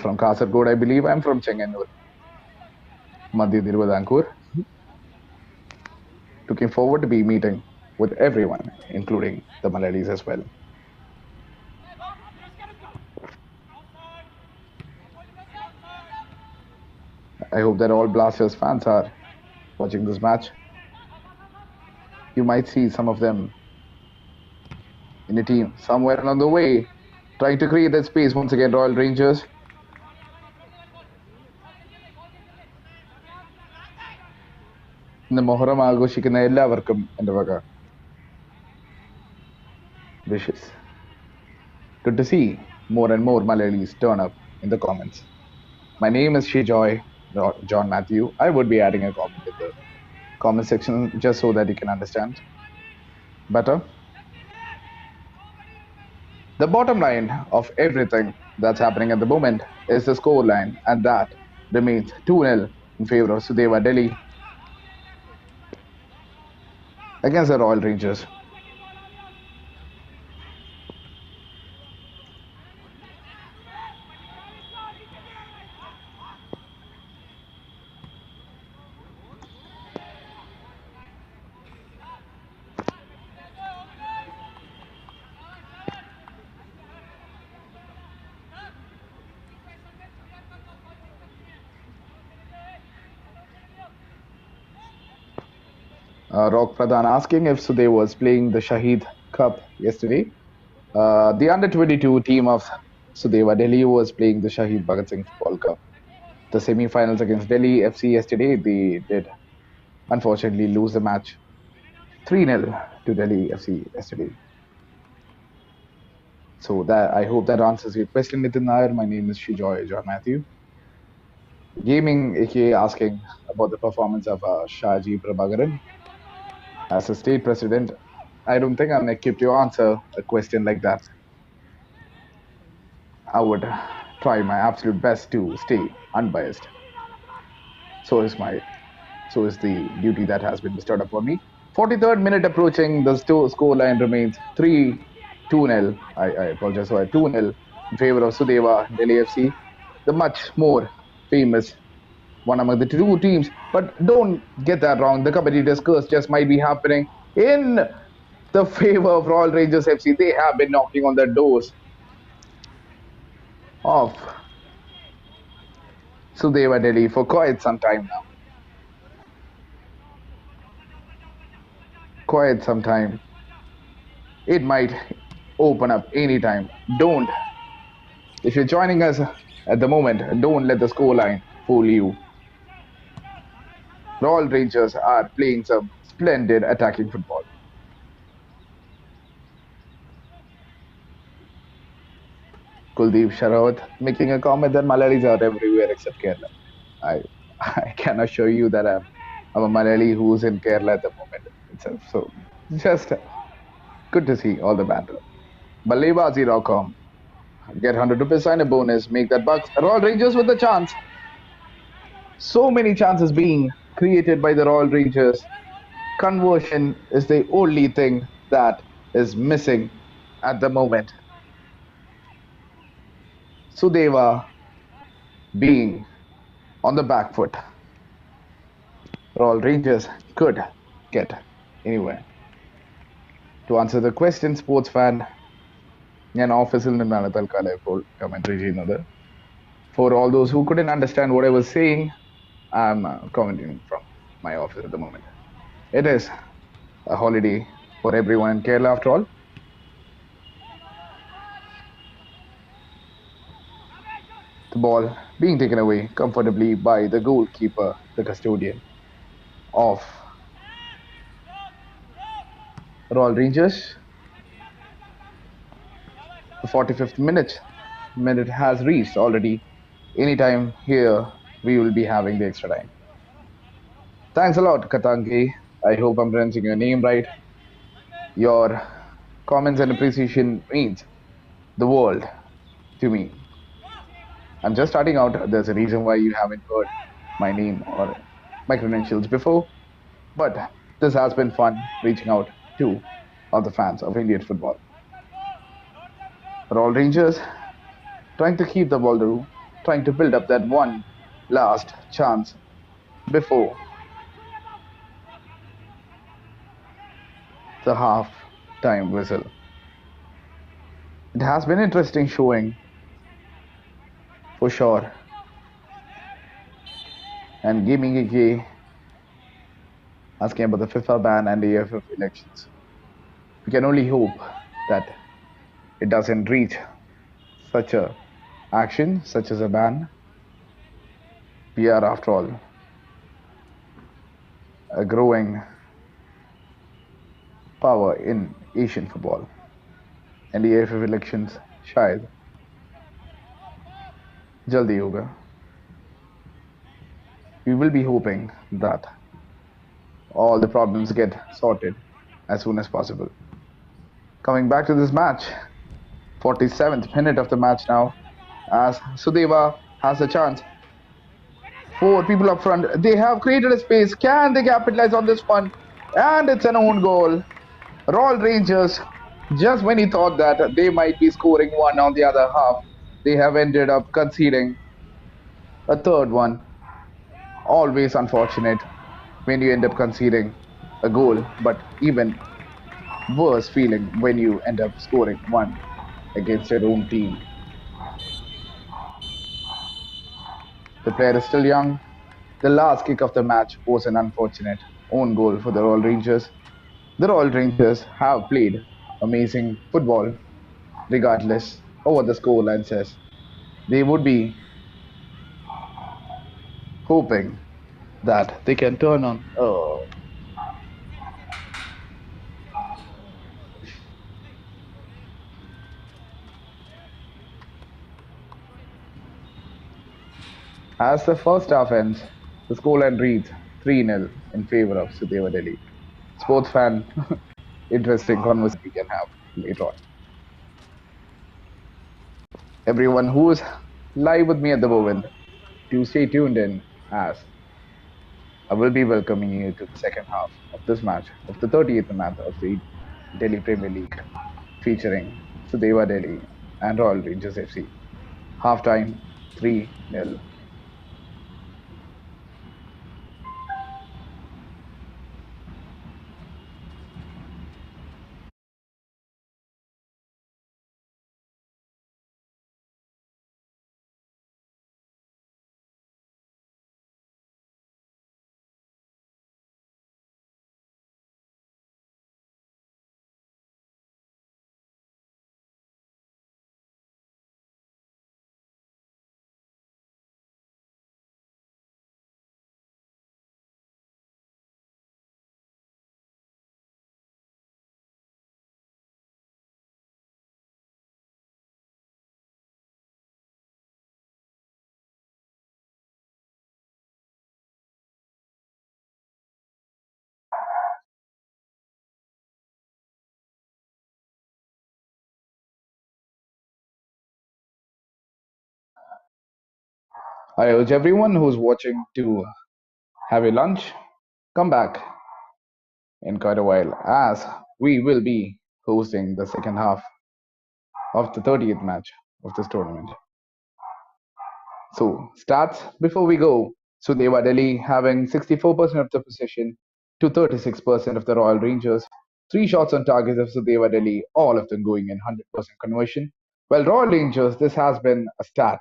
From Kasargod, I believe. I'm from Chenganur, Madhya Tiruvidankur. Looking forward to be meeting with everyone, including the Malayalis as well. I hope that all Blasters fans are watching this match. You might see some of them in a team somewhere along the way, trying to create that space once again. Royal Rangers. ഇന്ന് മൊഹറം ആഘോഷിക്കുന്ന എല്ലാവർക്കും എൻ്റെ വക wishes. Good to see more and more Malayalis turn up in the comments. My name is Shijoy John Matthew. I would be adding a comment in the comment section just so that you can understand better. The bottom line of everything that's happening at the moment is the score line, and that remains 2-0 in favor of Sudeva Delhi against the Royal Rangers. Rock Pradhan asking if Sudeva was playing the Shahid Cup yesterday. The under-22 team of Sudeva Delhi was playing the Shahid Bhagat Singh Football Cup. The semi-finals against Delhi FC yesterday, they did unfortunately lose the match 3-0 to Delhi FC yesterday. So that I hope that answers your question, Nitin Nair. My name is Shijoy John Matthew. Gaming aka asking about the performance of Shaji Prabhakaran. As a state president, I don't think I'm equipped to answer a question like that. I would try my absolute best to stay unbiased. So is the duty that has been bestowed upon me. 43rd minute approaching, the score line remains 2-0. I apologize for 2-0 in favor of Sudeva Delhi FC, the much more famous one among the two teams. But don't get that wrong, the competitors' curse just might be happening in the favor of Royal Rangers FC. They have been knocking on the doors of Sudeva Delhi for quite some time now. Quite some time. It might open up anytime. Don't If you're joining us at the moment, don't let the scoreline fool you. Royal Rangers are playing some splendid attacking football. Kuldeep Sharawat making a comment that Malayalis are everywhere except Kerala. I I can assure you that I'm a Malayali who's in Kerala at the moment itself. So just good to see all the banter. BalleBaazi.com. Get 100 rupees sign a bonus. Make that bucks. Royal Rangers with the chance. So many chances being created by the Royal Rangers. Conversion is the only thing that is missing at the moment. Sudeva being on the back foot. Royal Rangers could get anywhere. To answer the question, sports fan, ഞാൻ ഓഫീസിൽ നിന്നാണ് തൽക്കാലം ഇപ്പോൾ commentary ചെയ്യുന്നത്. For all those who couldn't understand what I was saying, I'm commenting from my office at the moment. It is a holiday for everyone in Kerala after all. The ball being taken away comfortably by the goalkeeper, the custodian of Royal Rangers. The 45th minute has reached already. Anytime here, we will be having the extra time. Thanks a lot, Katangi. I hope I'm pronouncing your name right. Your comments and appreciation means the world to me. I'm just starting out. There's a reason why you haven't heard my name or my credentials before. But this has been fun reaching out to all the fans of Indian football. Royal Rangers trying to keep the ball through, trying to build up that one last chance before the half time whistle. It has been interesting showing for sure. And Gaming AK asking about the FIFA ban and the AFF elections. We can only hope that it doesn't reach such a action, such as a ban. We are, after all, a growing power in Asian football. And the AFF elections, shayad, jaldi hoga. We will be hoping that all the problems get sorted as soon as possible. Coming back to this match, 47th minute of the match now, as Sudeva has a chance. 4 people up front. They have created a space. Can they capitalize on this one? And it's an own goal. Royal Rangers, just when he thought that they might be scoring one on the other half, they have ended up conceding a third one. Always unfortunate when you end up conceding a goal, but even worse feeling when you end up scoring one against your own team. The player is still young. The last kick of the match was an unfortunate own goal for the Royal Rangers. The Royal Rangers have played amazing football regardless of what the scoreline says. They would be hoping that they can turn on. Oh. As the first half ends, the scoreline reads 3-0 in favor of Sudeva Delhi. Sports fan, interesting conversation we can have later on. Everyone who is live with me at the moment, do stay tuned in as I will be welcoming you to the second half of this match, of the 38th match of the Delhi Premier League, featuring Sudeva Delhi and Royal Rangers FC. Halftime 3-0. I urge everyone who's watching to have a lunch, come back in quite a while as we will be hosting the second half of the 30th match of this tournament. So, stats before we go. Sudeva Delhi having 64% of the possession to 36% of the Royal Rangers. 3 shots on target of Sudeva Delhi, all of them going in 100% conversion. Well, Royal Rangers, this has been a stat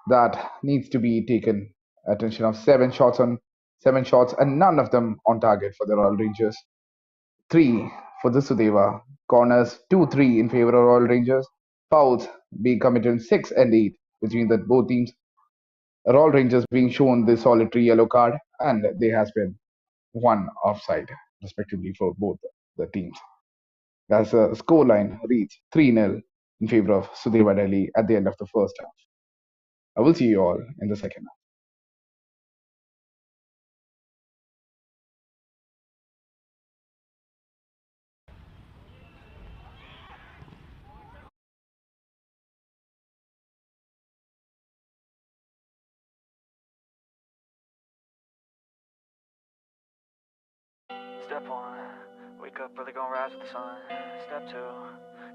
that needs to be taken attention of. 7 shots and none of them on target for the Royal Rangers. 3 for the Sudeva. Corners 2-3 in favor of Royal Rangers. Fouls being committed in 6 and 8 between the both teams. Royal Rangers being shown the solitary yellow card, and there has been one offside, respectively, for both the teams. As the scoreline reads 3-0 in favor of Sudeva Delhi at the end of the first half. I will see you all in the second half. Step 1, wake up early, gonna rise with the sun. Step 2,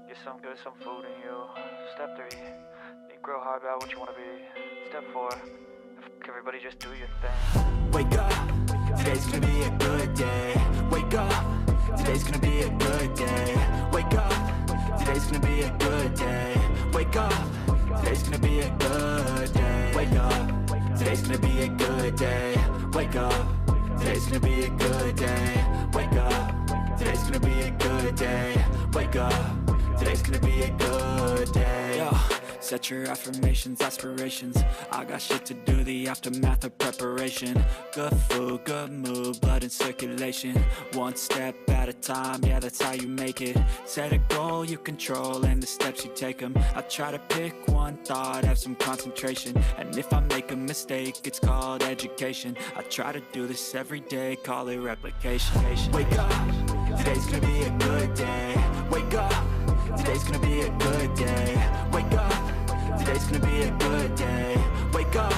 get some good, some food in you. Step 3, think real hard about what you wanna be. Step 4, everybody just do your thing. Wake up, today's gonna be a good day. Wake up, today's gonna be a good day. Wake up, today's gonna be a good day. Wake up, today's gonna be a good day. Wake up, today's gonna be a good day. Wake up, today's gonna be a good day. Wake up, today's gonna be a good day. Wake up, today's gonna be a good day. Yo, set your affirmations, aspirations. I got shit to do, the aftermath of preparation. Good food, good mood, blood in circulation. One step at a time, yeah, that's how you make it. Set a goal you control and the steps you take them. I try to pick one thought, have some concentration. And if I make a mistake, it's called education. I try to do this every day, call it replication. Wake up, today's gonna be a good day. Wake up, today's gonna be a good day. Wake up, today's gonna be a good day. Wake up,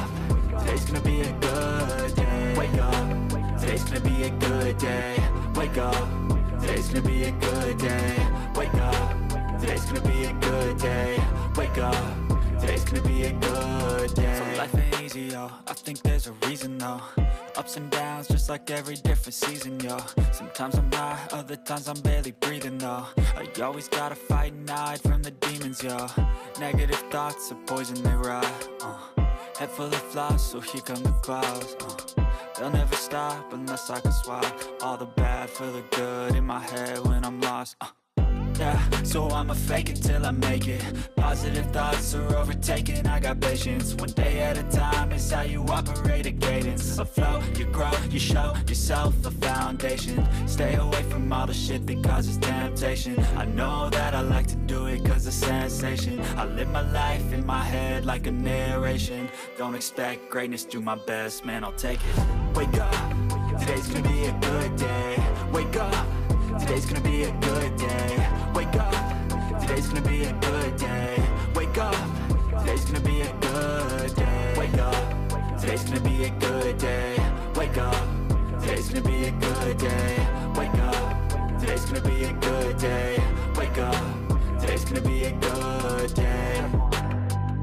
today's gonna be a good day. Wake up, today's gonna be a good day. Wake up, today's gonna be a good day. Wake up, today's gonna be a good day. Wake up, today's gonna be a good day. So life ain't easy, yo, I think there's a reason though. Ups and downs, just like every different season, yo. Sometimes I'm high, other times I'm barely breathing, though. I always gotta fight and hide from the demons, yo. Negative thoughts are poison, they rot. Head full of flies, so here come the clouds. They'll never stop unless I can swap all the bad for the good in my head when I'm lost. Yeah, so I'ma fake it till I make it. Positive thoughts are overtaken, I got patience. One day at a time is how you operate a cadence. A flow, you grow, you show yourself a foundation. Stay away from all the shit that causes temptation. I know that I like to do it cause it's sensation. I live my life in my head like a narration. Don't expect greatness, do my best, man, I'll take it. Wake up, today's gonna be a good day. Wake up, today's gonna be a good day. Wake up, today's gonna be a good day. Wake up, today's gonna be a good day. Wake up, today's gonna be a good day. Wake up, today's gonna be a good day. Wake up, today's gonna be a good day. Wake up, today's gonna be a good day.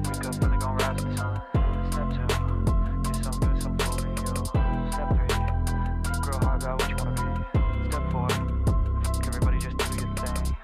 Wake up, really gonna rise with the sun. Step 2, get some good, some food in you. Step 3, think real hard about what you wanna be. Step 4, everybody just do your thing.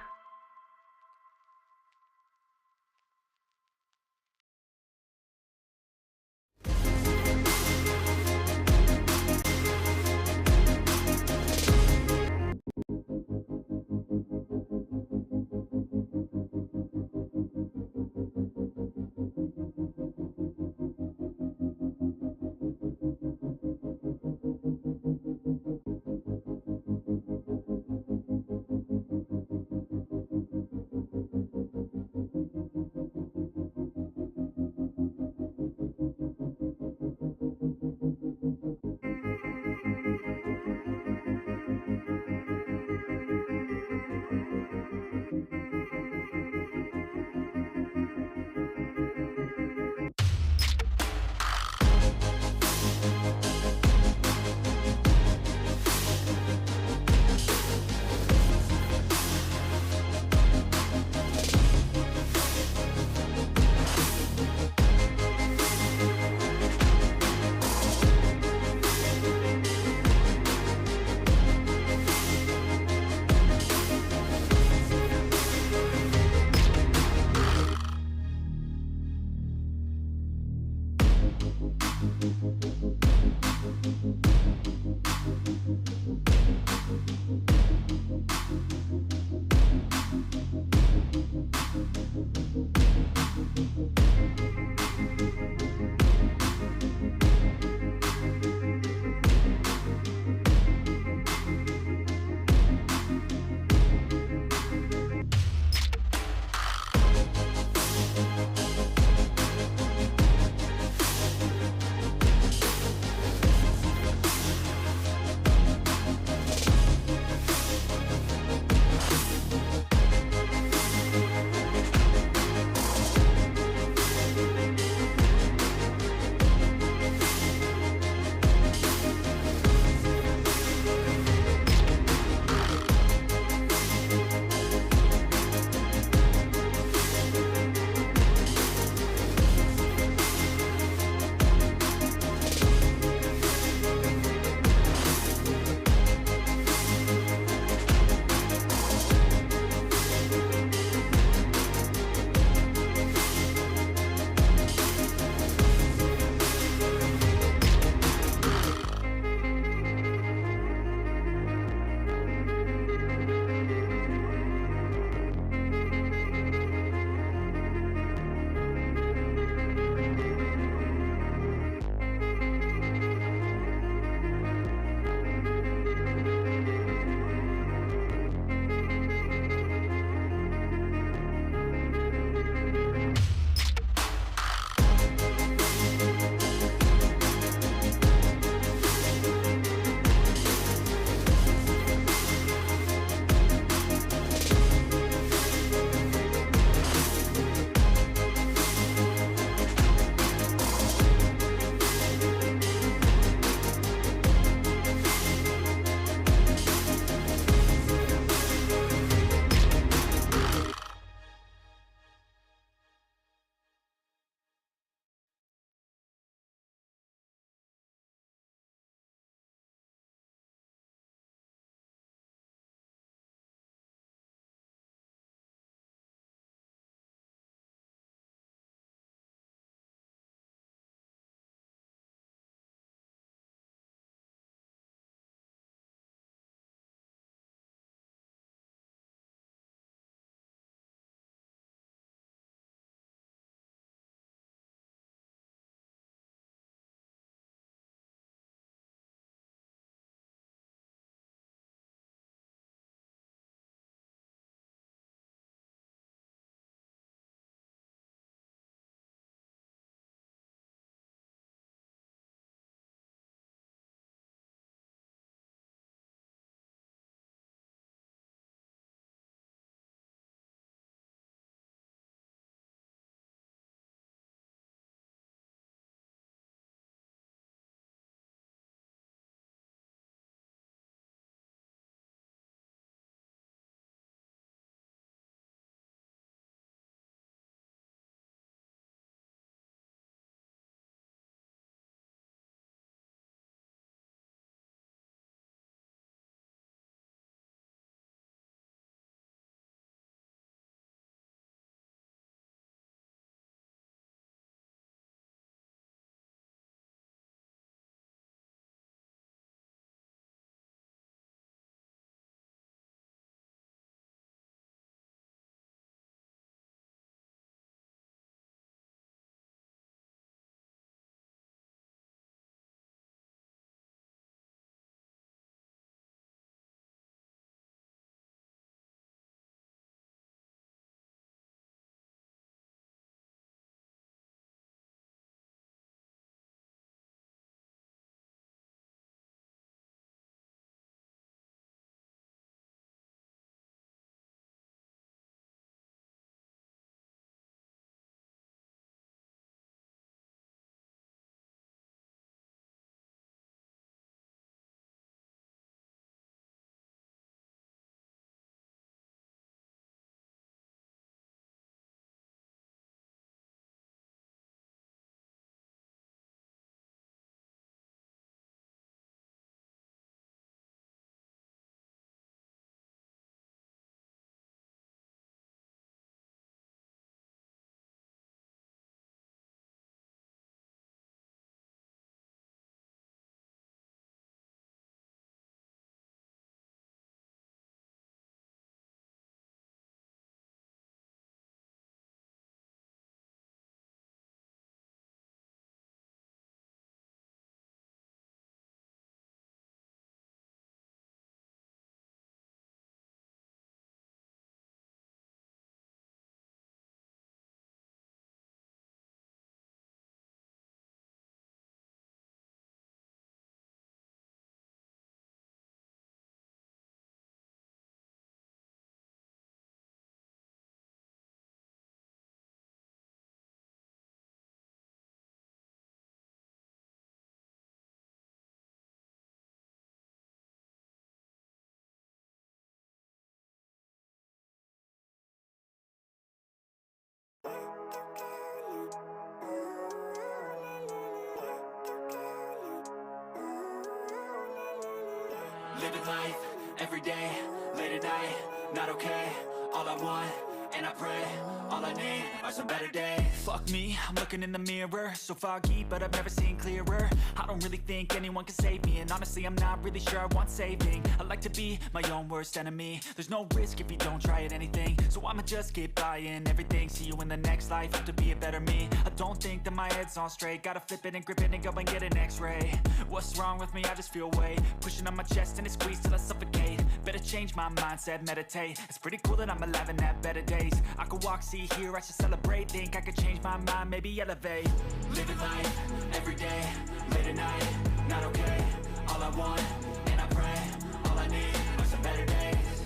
Living life, every day, late at night, not okay. All I want, and I pray, all I need are some better days. Fuck me, I'm looking in the mirror, so foggy, but I've never seen clearer. I don't really think anyone can save me, and honestly I'm not really sure I want saving. I like to be my own worst enemy. There's no risk if you don't try at anything, so I'ma just keep buying everything. See you in the next life, have to be a better me. I don't think that my head's on straight, gotta flip it and grip it and go and get an x-ray. What's wrong with me? I just feel weight pushing on my chest and it squeezes till I suffocate. Better change my mindset, meditate. It's pretty cool that I'm alive and have better days. I could walk, see, hear, I should celebrate. Think I could change my mind, maybe elevate. Living life, every day, late at night, not okay. All I want, and I pray, all I need are some better days.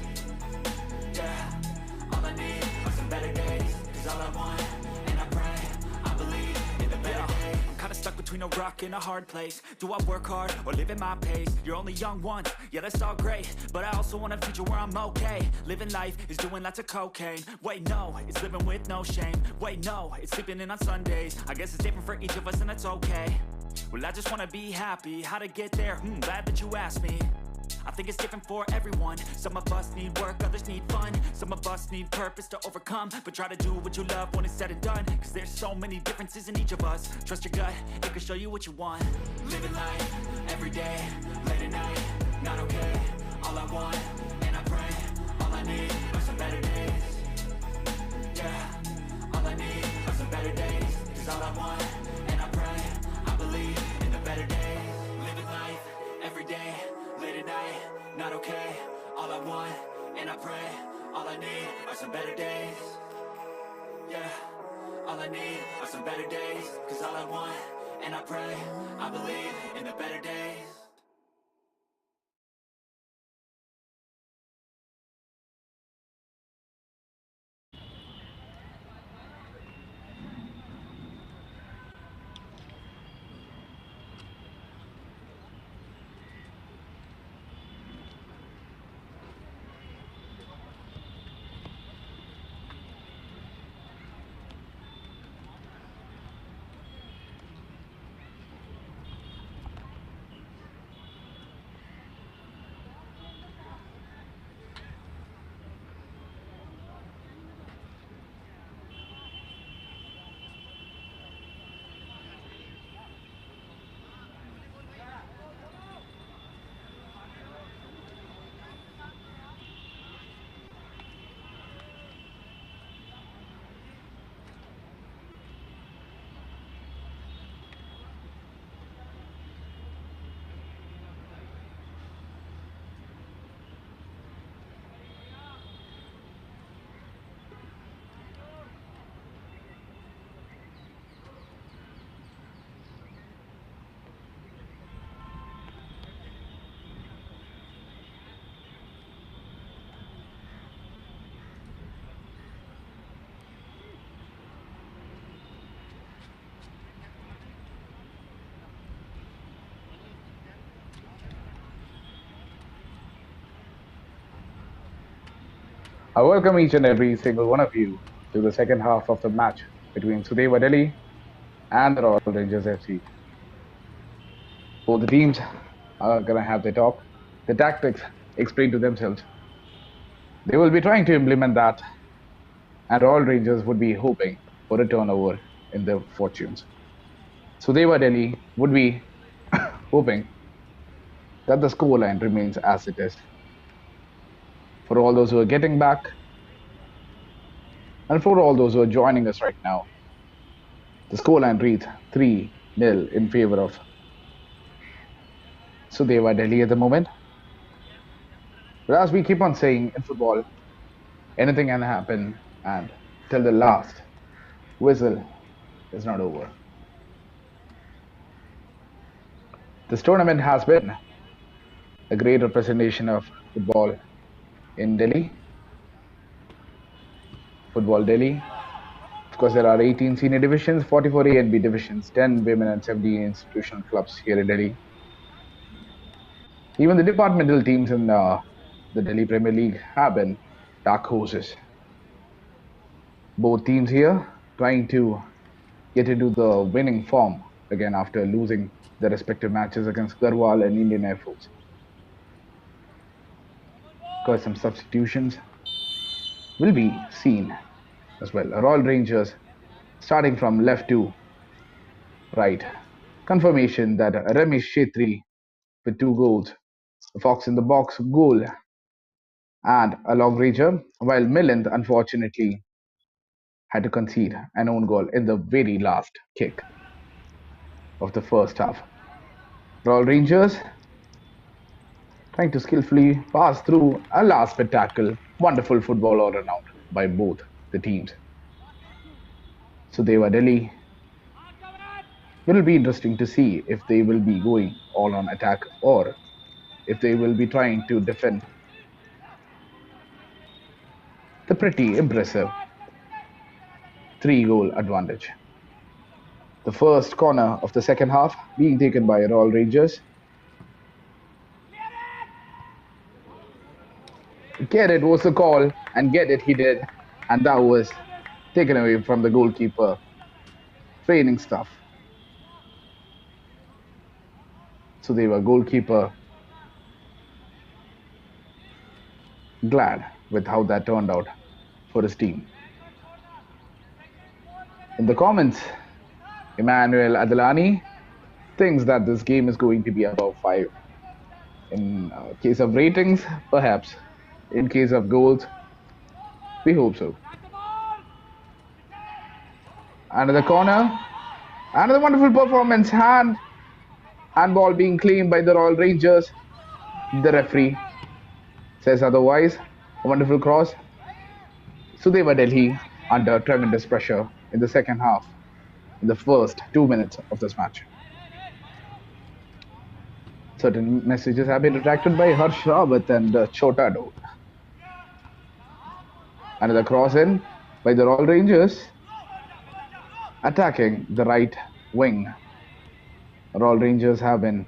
Yeah, all I need are some better days. Cause all I want, and I pray, I believe in the better days. I'm kinda stuck between a rock and a hard place. Do I work hard or live at my pace? You're only young once, yeah that's all great, but I also want a future where I'm okay. Living life is doing lots of cocaine. Wait no, it's living with no shame. Wait no, it's sleeping in on Sundays. I guess it's different for each of us and that's okay. Well I just wanna be happy, how to get there? Glad that you asked me. I think it's different for everyone. Some of us need work, others need fun. Some of us need purpose to overcome. But try to do what you love when it's said and done. Cause there's so many differences in each of us. Trust your gut, it can show you what you want. Living life, every day, late at night, not okay. All I want, and I pray, all I need are some better days. Yeah, all I need are some better days. Cause all I want, and I pray, I believe in the better days. Living life, every day, late at night, not okay. All I want, and I pray, all I need are some better days. Yeah, all I need are some better days. Cause all I want, and I pray, I believe in the better days. I welcome each and every single one of you to the second half of the match between Sudeva Delhi and the Royal Rangers FC. Both the teams are going to have their talk, the tactics explained to themselves. They will be trying to implement that, and Royal Rangers would be hoping for a turnover in their fortunes. Sudeva Delhi would be hoping that the scoreline remains as it is. For all those who are getting back, and for all those who are joining us right now, the scoreline reads 3-0 in favor of Sudeva Delhi at the moment. But as we keep on saying in football, anything can happen, and till the last whistle is not over. This tournament has been a great representation of football in Delhi. Football Delhi. Of course, there are 18 senior divisions, 44 A and B divisions, 10 women and 17 institutional clubs here in Delhi. Even the departmental teams in the Delhi Premier League have been dark horses. Both teams here trying to get into the winning form again after losing their respective matches against Garhwal and Indian Air Force. Because some substitutions will be seen as well. Royal Rangers starting from left to right. Confirmation that Ramesh Chetri with 2 goals, a Fox in the box goal, and a long ranger, while Milind unfortunately had to concede an own goal in the very last kick of the first half. Royal Rangers trying to skillfully pass through a last bit tackle. Wonderful football all around by both the teams. Sudeva Delhi will be interesting to see if they will be going all on attack or if they will be trying to defend the pretty impressive 3 goal advantage. The first corner of the second half being taken by Royal Rangers. Get it was the call, and get it he did, and that was taken away from the goalkeeper. Training stuff. So they were goalkeeper glad with how that turned out for his team. In the comments, Emmanuel Adilani thinks that this game is going to be above 5. In case of ratings, perhaps. In case of goals, we hope so. Another corner. Another wonderful performance. Handball being claimed by the Royal Rangers. The referee says otherwise. A wonderful cross. Sudeva Delhi under tremendous pressure in the second half, in the first 2 minutes of this match. Certain messages have been retracted by Harsh Rawat and Chota Dole. Another cross in by the Royal Rangers, attacking the right wing. Royal Rangers have been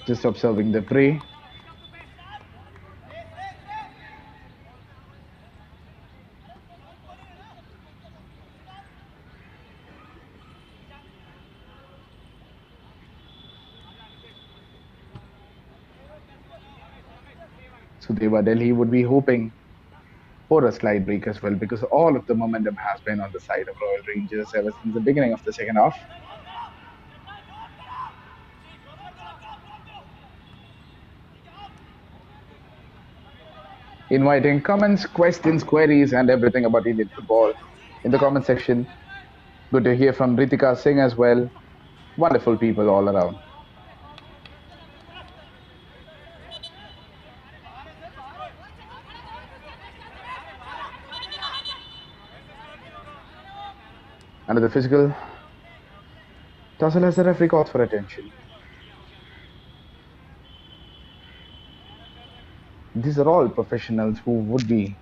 just observing the prey. Sudeva Delhi would be hoping for a slight break as well, because all of the momentum has been on the side of Royal Rangers ever since the beginning of the second half. Inviting comments, questions, queries, and everything about Indian football in the comment section. Good to hear from Ritika Singh as well. Wonderful people all around. Another physical tussle as the referee calls for attention. These are all professionals who would be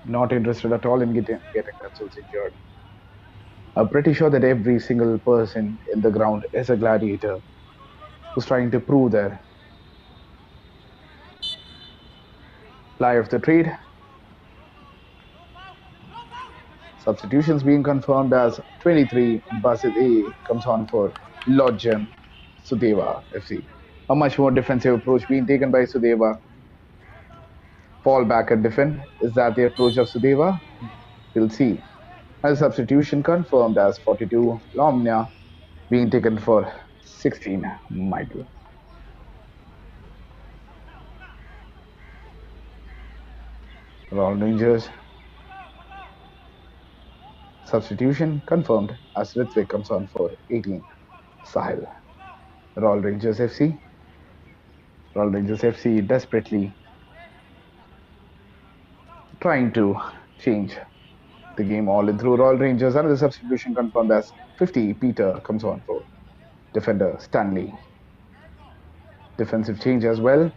not interested at all in getting themselves injured. I'm pretty sure that every single person in the ground is a gladiator who's trying to prove their ply of the trade. Substitutions being confirmed as 23 Basid A comes on for Lodgen Sudeva FC. A much more defensive approach being taken by Sudeva. Fall back and defend. Is that the approach of Sudeva? We'll see. A substitution confirmed as 42 Lomnia being taken for 16 Michael. Royal Rangers substitution confirmed as Ritvik comes on for 18 Sahil. Royal Rangers FC. Royal Rangers FC desperately trying to change the game all in through Royal Rangers. Another substitution confirmed as 50 Peter comes on for defender Stanley. Defensive change as well,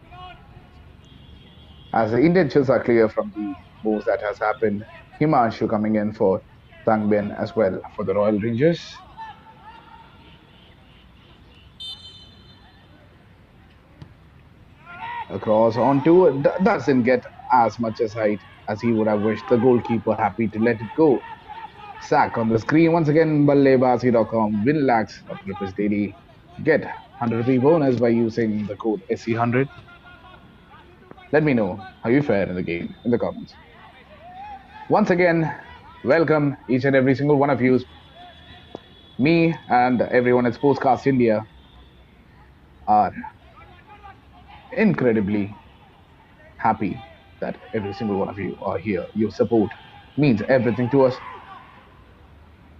as the intentions are clear from the moves that has happened. Himanshu coming in for Tangbin as well for the Royal Rangers. Across onto doesn't get as much as height as he would have wished. The goalkeeper happy to let it go. Sack on the screen once again. BalleBaazi.com. Win lakhs of rupees daily. Get 100 rupee bonus by using the code SC100. Let me know how you fare in the game in the comments. Once again, welcome each and every single one of you. Me and everyone at Sportscast India are incredibly happy that every single one of you are here. Your support means everything to us.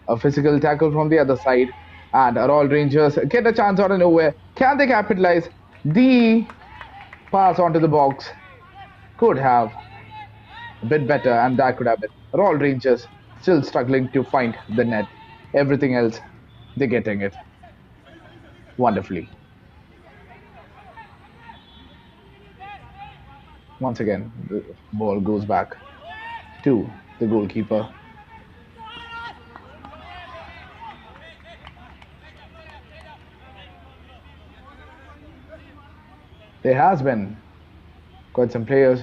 A physical tackle from the other side, and our All Rangers get a chance out of nowhere. Can they capitalize? The pass onto the box could have a bit better, and that could have been. All Rangers still struggling to find the net. Everything else, they're getting it wonderfully. Once again, the ball goes back to the goalkeeper. There has been quite some players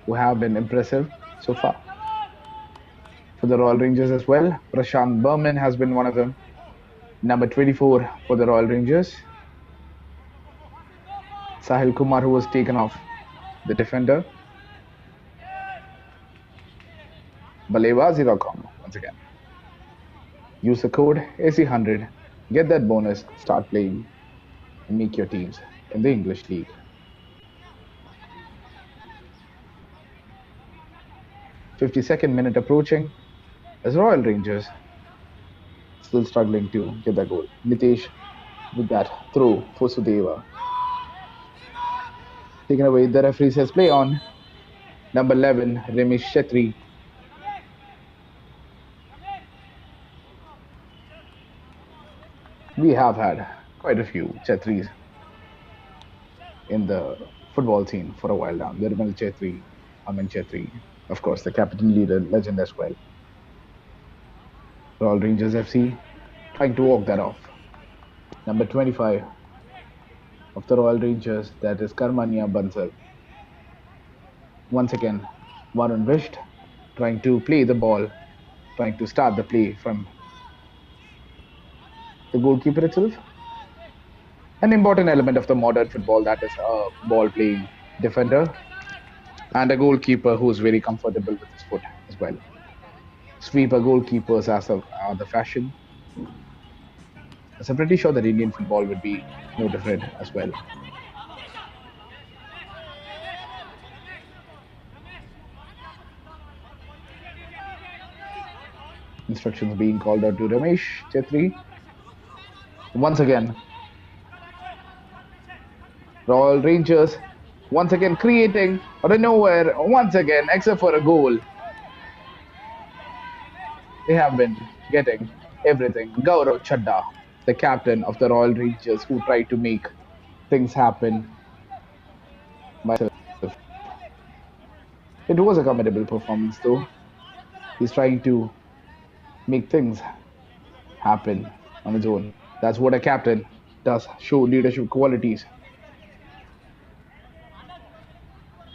who have been impressive so far. For the Royal Rangers as well, Prashant Berman has been one of them. Number 24 for the Royal Rangers. Sahil Kumar, who was taken off the defender. BalleBaazi.com once again. Use the code AC100. Get that bonus. Start playing and make your teams in the English League. 52nd minute approaching as Royal Rangers still struggling to get that goal. Nitesh with that throw for Sudeva. Taken away, the referee says play on. Number 11, Ramesh Chetri. We have had quite a few Chetris in the football scene for a while now. Nirmal Chetri, Aman Chetri, of course, the captain leader legend as well. Royal Rangers FC trying to walk that off. Number 25 of the Royal Rangers, that is Karmania Bansal. Once again, Varun Visht trying to play the ball, trying to start the play from the goalkeeper itself. An important element of the modern football, that is a ball playing defender and a goalkeeper who is very comfortable with his foot as well. Sweeper goalkeepers are the fashion. So I'm pretty sure that Indian football would be no different as well. Instructions being called out to Ramesh Chetri. Once again, Royal Rangers once again creating out of nowhere, once again, except for a goal. They have been getting everything. Gaurav Chadda, the captain of the Royal Rangers, who tried to make things happen by himself. It was a commendable performance though. He's trying to make things happen on his own. That's what a captain does, show leadership qualities.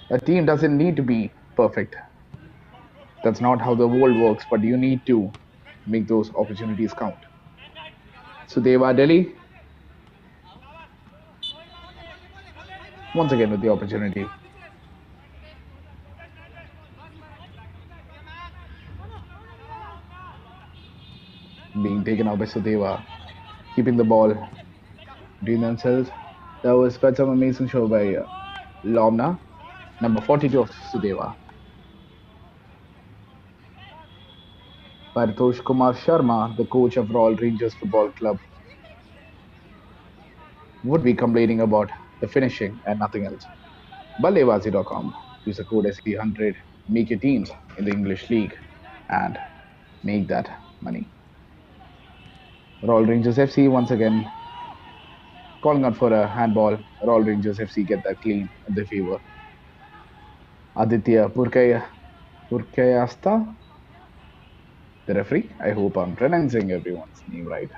A team doesn't need to be perfect. That's not how the world works, but you need to make those opportunities count. Sudeva Delhi, once again with the opportunity. Being taken out by Sudeva, keeping the ball between themselves. That was quite some amazing show by Lomna, number 42 of Sudeva. Paritosh Kumar Sharma, the coach of Royal Rangers Football Club, would be complaining about the finishing and nothing else. BalleBaazi.com. Use the code SC100. Make your teams in the English League and make that money. Royal Rangers FC once again calling out for a handball. Royal Rangers FC get that clean in their favor. Aditya Purkayasta, the referee. I hope I'm pronouncing everyone's name right.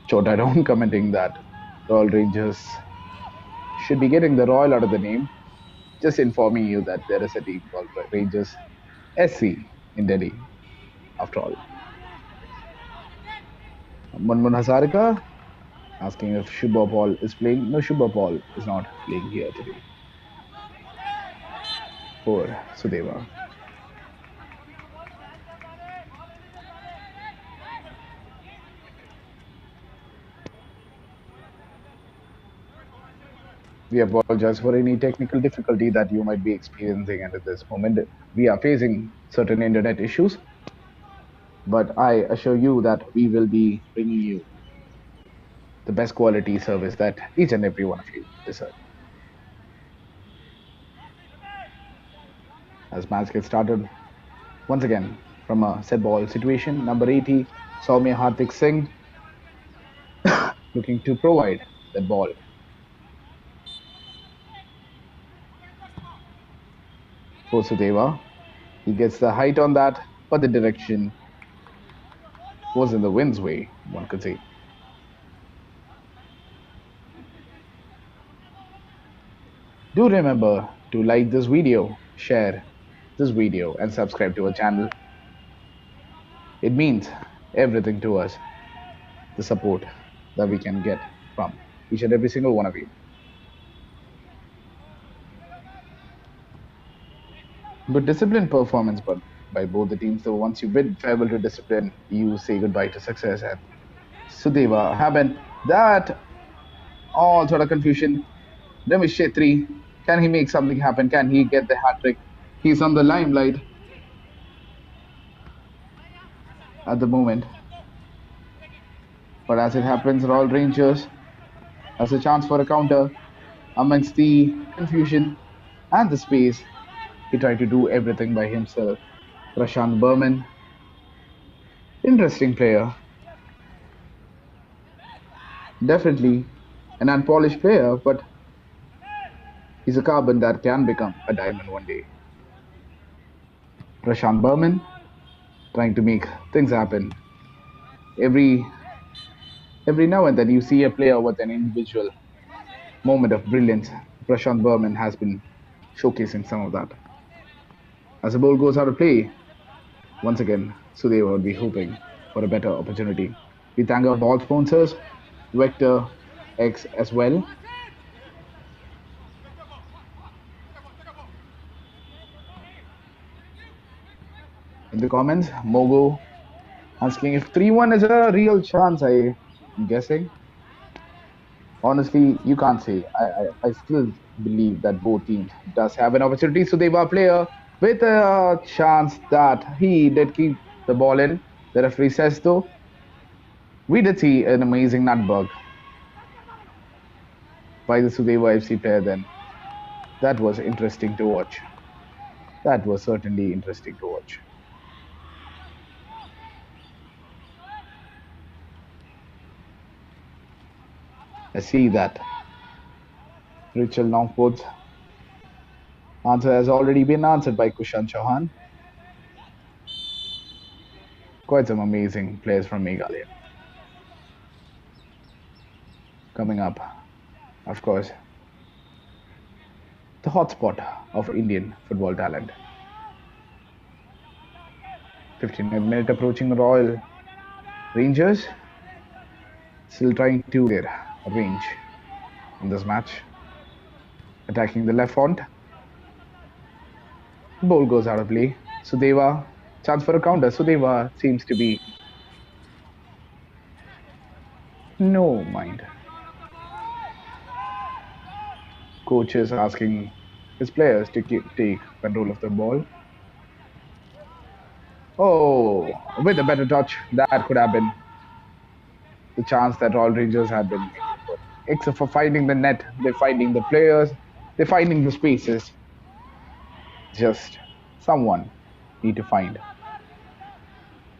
Chota Down commenting that Royal Rangers should be getting the Royal out of the name. Just informing you that there is a team called Rangers SC in Delhi, after all. Manmohan Hazarika asking if Shubha Paul is playing. No, Shubha Paul is not playing here today for Sudeva. We apologize for any technical difficulty that you might be experiencing at this moment. We are facing certain internet issues, but I assure you that we will be bringing you the best quality service that each and every one of you deserve. As match gets started, once again from a set ball situation, number 80, Soumya Hardik Singh looking to provide that ball. For Sudeva, he gets the height on that, but the direction was in the wind's way, one could say. Do remember to like this video, share this video, and subscribe to our channel. It means everything to us, the support that we can get from each and every single one of you. But disciplined performance by both the teams. So once you bid farewell to discipline, you say goodbye to success. And Sudeva happened that all sort of confusion. Ramesh Shetty, can he make something happen? Can he get the hat trick? He's on the limelight at the moment. But as it happens, Royal Rangers has a chance for a counter amongst the confusion and the space. He tried to do everything by himself. Prashant Berman, interesting player. Definitely an unpolished player, but he's a carbon that can become a diamond one day. Prashant Berman trying to make things happen. Every now and then you see a player with an individual moment of brilliance. Prashant Berman has been showcasing some of that. As the ball goes out of play, once again, Sudeva would be hoping for a better opportunity. We thank our ball sponsors, Vector X as well. In the comments, Mogo asking if 3-1 is a real chance, I'm guessing. Honestly, you can't say. I still believe that both teams does have an opportunity. Sudeva player with a chance that he did keep the ball in. The referee says though, we did see an amazing nutbug by the Sudeva FC player then. That was interesting to watch. That was certainly interesting to watch. I see that Rachel Longford's answer has already been answered by Kushan Chauhan. Quite some amazing players from Meghalaya. Coming up, of course, the hotspot of Indian football talent. 15th minute approaching Royal Rangers. Still trying to their range in this match. Attacking the left front. Ball goes out of play. Sudeva, chance for a counter. Sudeva seems to be no mind. Coach is asking his players to take control of the ball. Oh, with a better touch, that could have been the chance that all Rangers had been making. Except for finding the net, they're finding the players, they're finding the spaces. Just someone need to find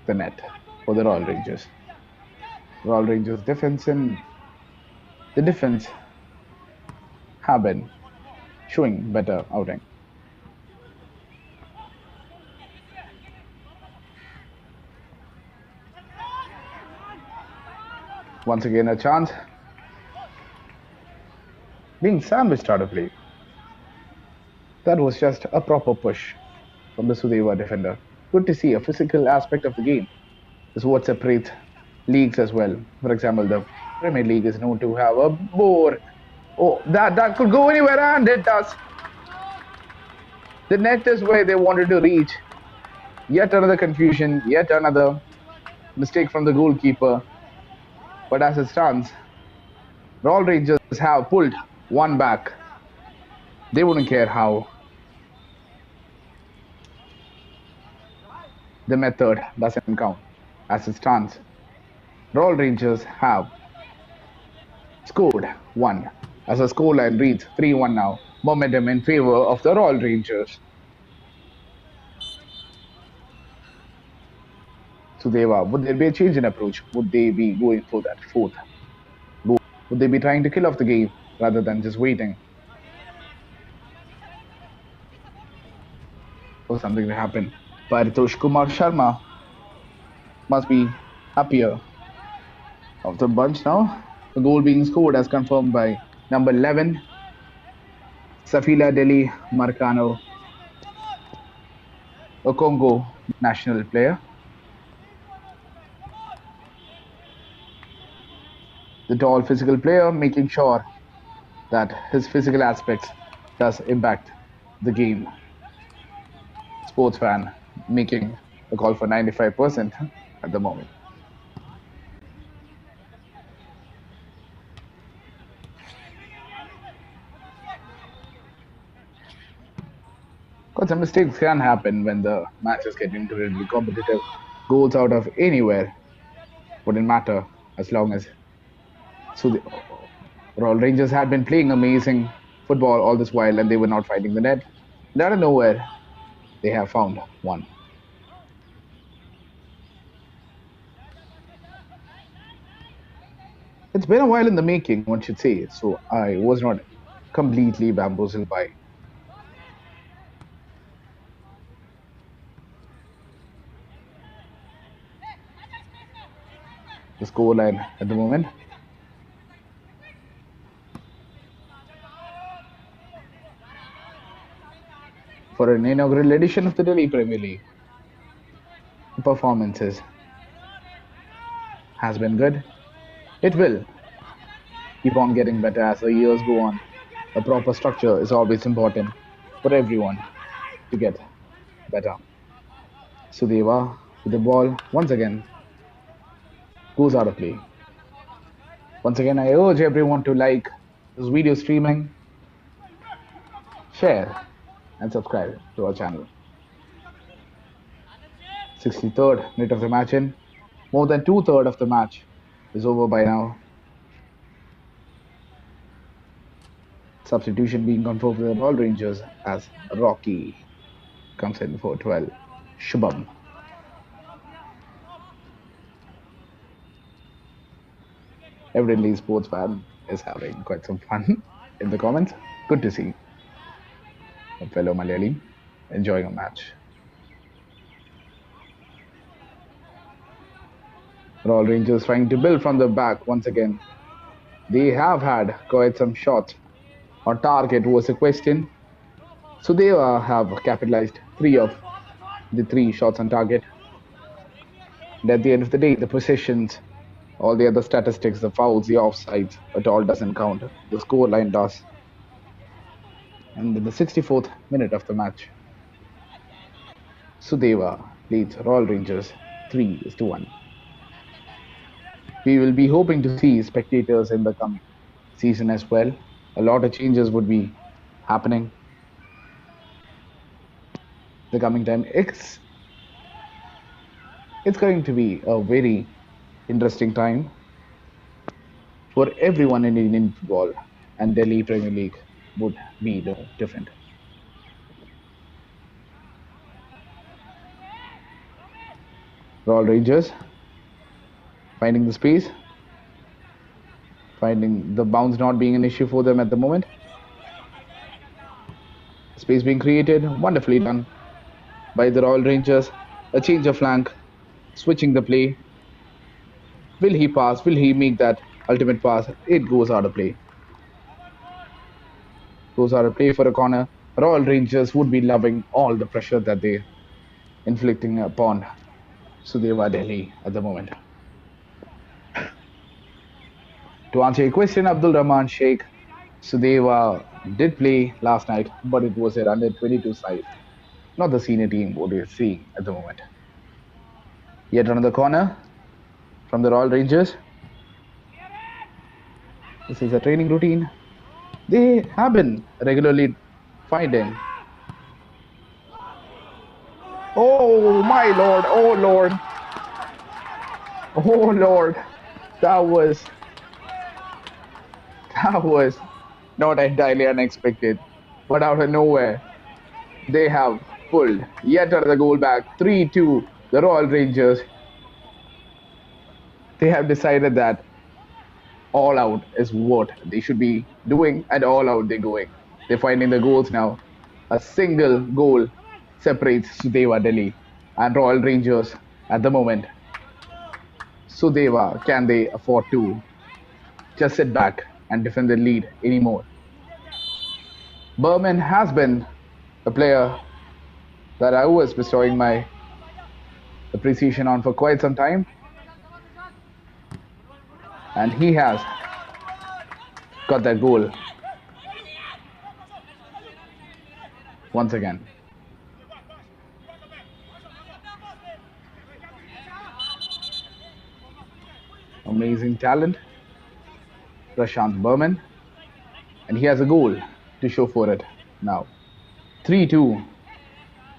the net for the Royal Rangers. Royal Rangers defense and the defense have been showing better outing. Once again, a chance. Being sandwiched out of play. That was just a proper push from the Sudeva defender. Good to see a physical aspect of the game. This is what separates leagues as well. For example, the Premier League is known to have a bore. Oh, that could go anywhere, and it does. The net is where they wanted to reach. Yet another confusion, yet another mistake from the goalkeeper. But as it stands, Royal Rangers have pulled one back. They wouldn't care how. The method doesn't count. As it stands, Royal Rangers have scored one. As the scoreline reads 3-1 now. Momentum in favor of the Royal Rangers. Sudeva, would there be a change in approach? Would they be going for that fourth goal? Would they be trying to kill off the game rather than just waiting for something to happen? Paritosh Kumar Sharma must be happier of the bunch now. The goal being scored as confirmed by number 11, Safila Delhi Marcano, a Congo national player. The tall physical player making sure that his physical aspects does impact the game. Sports fan making a call for 95% at the moment. Because some mistakes can happen when the matches get incredibly competitive. Goals out of anywhere wouldn't matter as long as. So the Royal Rangers had been playing amazing football all this while and they were not finding the net. And out of nowhere, they have found one. It's been a while in the making, one should say, so I was not completely bamboozled by the scoreline at the moment. For an inaugural edition of the Delhi Premier League, the performances has been good. It will keep on getting better as the years go on. A proper structure is always important for everyone to get better. Sudeva with the ball once again goes out of play. Once again, I urge everyone to like this video streaming, share and subscribe to our channel. 63rd minute of the match in. More than 2/3 of the match is over by now. Substitution being confirmed for the Royal Rangers as Rocky comes in for 12. Shubham. Evidently, sports fan is having quite some fun in the comments. Good to see a fellow Malayali enjoying a match. Royal Rangers trying to build from the back once again. They have had quite some shots on target was a question. So they have capitalized 3 of the 3 shots on target. And at the end of the day, the possessions, all the other statistics, the fouls, the offsides, it all doesn't count. The score line does. And in the 64th minute of the match, Sudeva leads Royal Rangers 3-1. We will be hoping to see spectators in the coming season as well. A lot of changes would be happening the coming time. It's going to be a very interesting time for everyone in Indian football, and Delhi Premier League would be no different. Royal Rangers finding the space, finding the bounce not being an issue for them at the moment. Space being created, wonderfully done by the Royal Rangers. A change of flank, switching the play. Will he pass? Will he make that ultimate pass? It goes out of play. Goes out of play for a corner. Royal Rangers would be loving all the pressure that they're inflicting upon Sudeva Delhi at the moment. To answer your question, Abdul Rahman Sheikh, Sudeva did play last night, but it was their under 22 side, not the senior team what we're seeing at the moment. Yet another corner from the Royal Rangers. This is a training routine. They have been regularly finding. Oh my lord! Oh lord! Oh lord! That was not entirely unexpected, but out of nowhere they have pulled yet another goal back. 3-2. The Royal Rangers. They have decided that all out is what they should be doing, and all out they're going. They're finding the goals now. A single goal separates Sudeva Delhi and Royal Rangers at the moment. Sudeva, can they afford to just sit back and defend the lead anymore? Berman has been a player that I was bestowing my appreciation on for quite some time, and he has got that goal once again. Amazing talent, Prashant Berman, and he has a goal to show for it now. 3-2.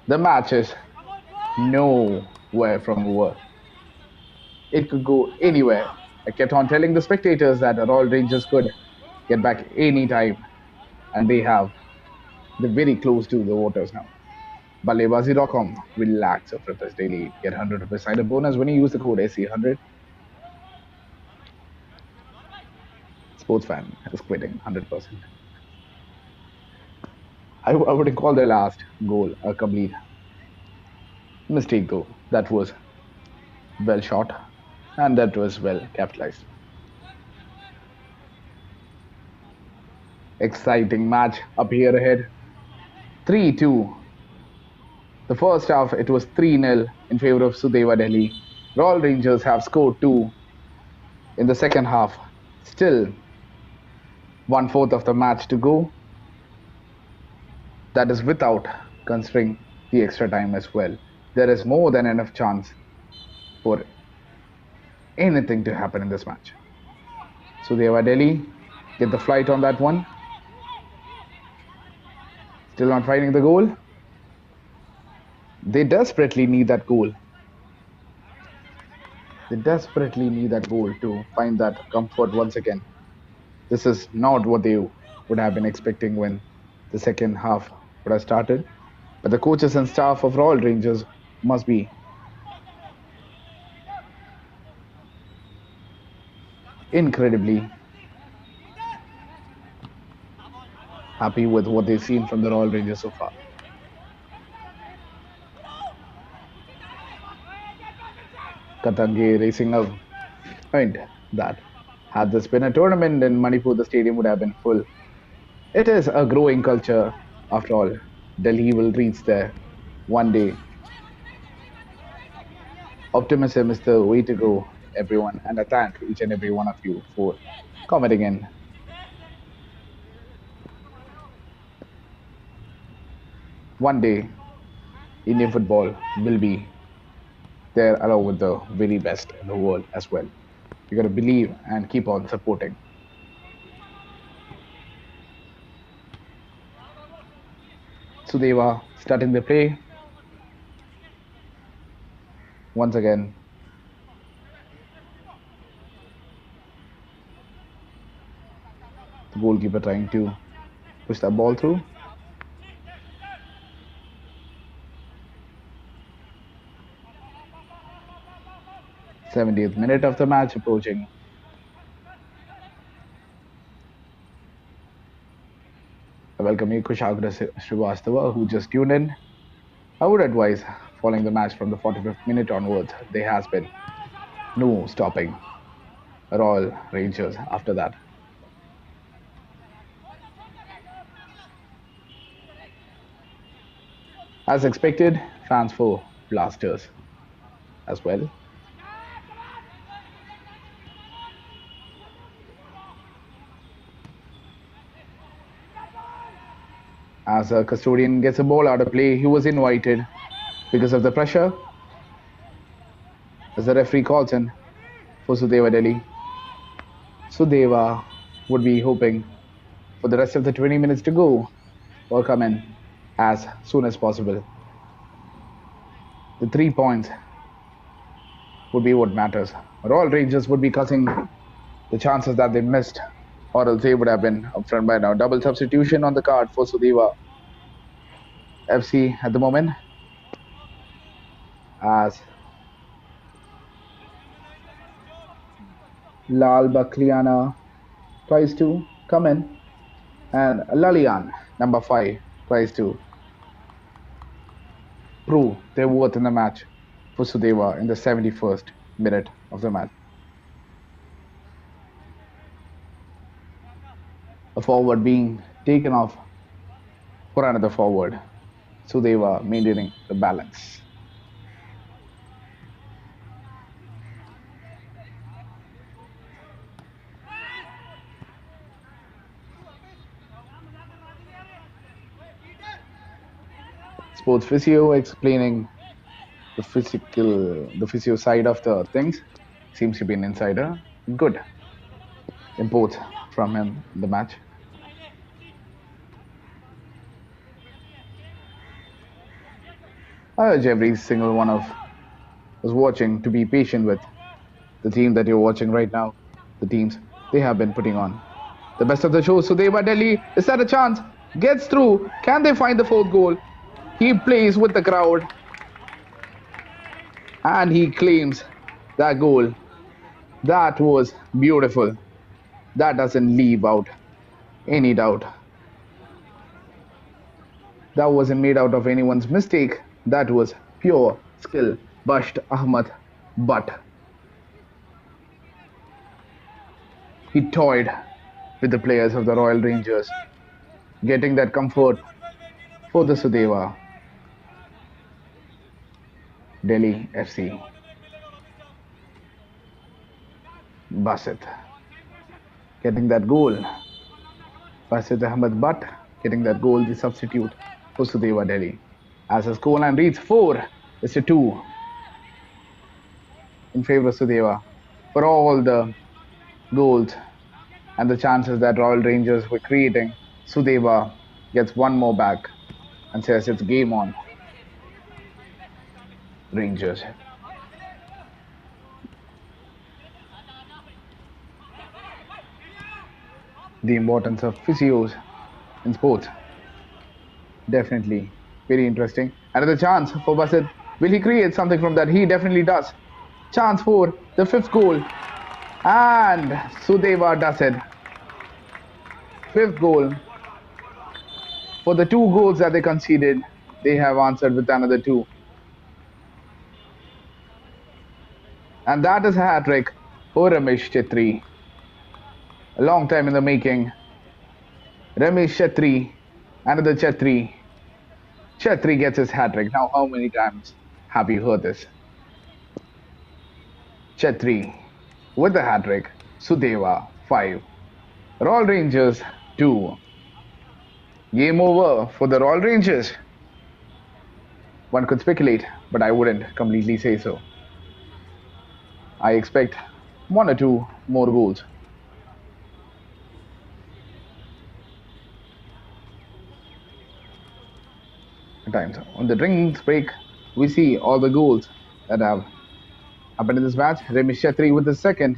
The match is nowhere from over. It could go anywhere. I kept on telling the spectators that the Royal Rangers could get back any time, and they have. They're very close to the waters now. BalleBaazi.com will lakhs of rupees daily. Get 100 rupees sign-up bonus when you use the code SC100. Sports fan is quitting 100%. I wouldn't call the last goal a complete mistake though. That was well shot and that was well capitalized. Exciting match up here ahead. 3-2. The first half it was 3-0 in favor of Sudeva Delhi. Royal Rangers have scored 2 in the second half. Still 1/4 of the match to go. That is without considering the extra time as well. There is more than enough chance for anything to happen in this match. Sudeva Delhi get the flight on that one. Still not finding the goal. They desperately need that goal. They desperately need that goal to find that comfort once again. This is not what they would have been expecting when the second half would have started. But the coaches and staff of Royal Rangers must be incredibly happy with what they've seen from the Royal Rangers so far. Katange racing a point that had this been a tournament in Manipur, the stadium would have been full. It is a growing culture after all. Delhi will reach there one day. Optimism is the way to go, everyone, and I thank each and every one of you for commenting in. One day, Indian football will be there along with the very best in the world as well. You gotta believe and keep on supporting. Sudeva starting the play. Once again. The goalkeeper trying to push that ball through. th minute of the match approaching. I welcome you, Kushagra Srivastava, who just tuned in. I would advise following the match from the 45th minute onwards. There has been no stopping Royal Rangers after that. As expected, fans for Blasters as well. As a custodian gets a ball out of play, he was invited because of the pressure. As the referee calls in for Sudeva Delhi, Sudeva would be hoping for the rest of the 20 minutes to go or come in as soon as possible. The 3 points would be what matters. Royal Rangers would be cutting the chances that they missed, or else they would have been up front by now. Double substitution on the card for Sudeva FC at the moment, as Lal Bakliana tries to come in, and Lalian, number 5, tries to prove their worth in the match for Sudeva in the 71st minute of the match. A forward being taken off for another forward. Sudeva maintaining the balance. Sports physio explaining the physio side of the things. Seems to be an insider. Good import from him in the match. I urge every single one of us watching to be patient with the team that you're watching right now. The teams they have been putting on the best of the show. Sudeva Delhi, is that a chance? Gets through. Can they find the 4th goal? He plays with the crowd and he claims that goal. That was beautiful. That doesn't leave out any doubt. That wasn't made out of anyone's mistake. That was pure skill. Basht Ahmad Butt. He toyed with the players of the Royal Rangers, getting that comfort for the Sudeva Delhi FC. Basit getting that goal. Basit Ahmad Butt getting that goal, the substitute for Sudeva Delhi. As the scoreline reads 4-2 in favor of Sudeva. For all the goals and the chances that Royal Rangers were creating, Sudeva gets one more back and says it's game on. Rangers. The importance of physios in sports. Definitely very interesting. Another chance for Basit. Will he create something from that? He definitely does. Chance for the 5th goal. And Sudeva does it. 5th goal. For the 2 goals that they conceded, they have answered with another 2. And that is a hat-trick for Ramesh Chetri. A long time in the making. Ramesh Chetri, another Chetri. Chetri gets his hat-trick. Now, how many times have you heard this? Chetri with the hat-trick. Sudeva 5. Royal Rangers 2. Game over for the Royal Rangers. One could speculate, but I wouldn't completely say so. I expect 1 or 2 more goals. At times. On the drinks break, we see all the goals that have happened in this match. Ramesh Chetri with the 2nd.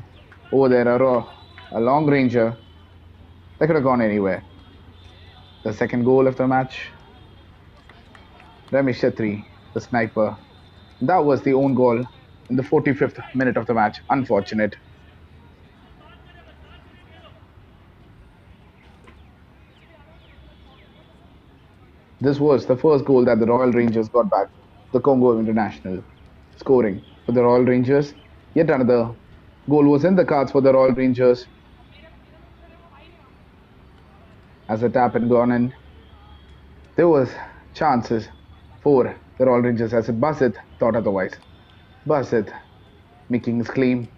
Over there, a long ranger that could have gone anywhere. The 2nd goal of the match. Ramesh Chetri, the sniper. That was the own goal in the 45th minute of the match. Unfortunate. This was the first goal that the Royal Rangers got back. The Congo International scoring for the Royal Rangers. Yet another Goal was in the cards for the Royal Rangers as the tap had gone in. There was chances for the Royal Rangers as Bassett thought otherwise. Bassett making his claim.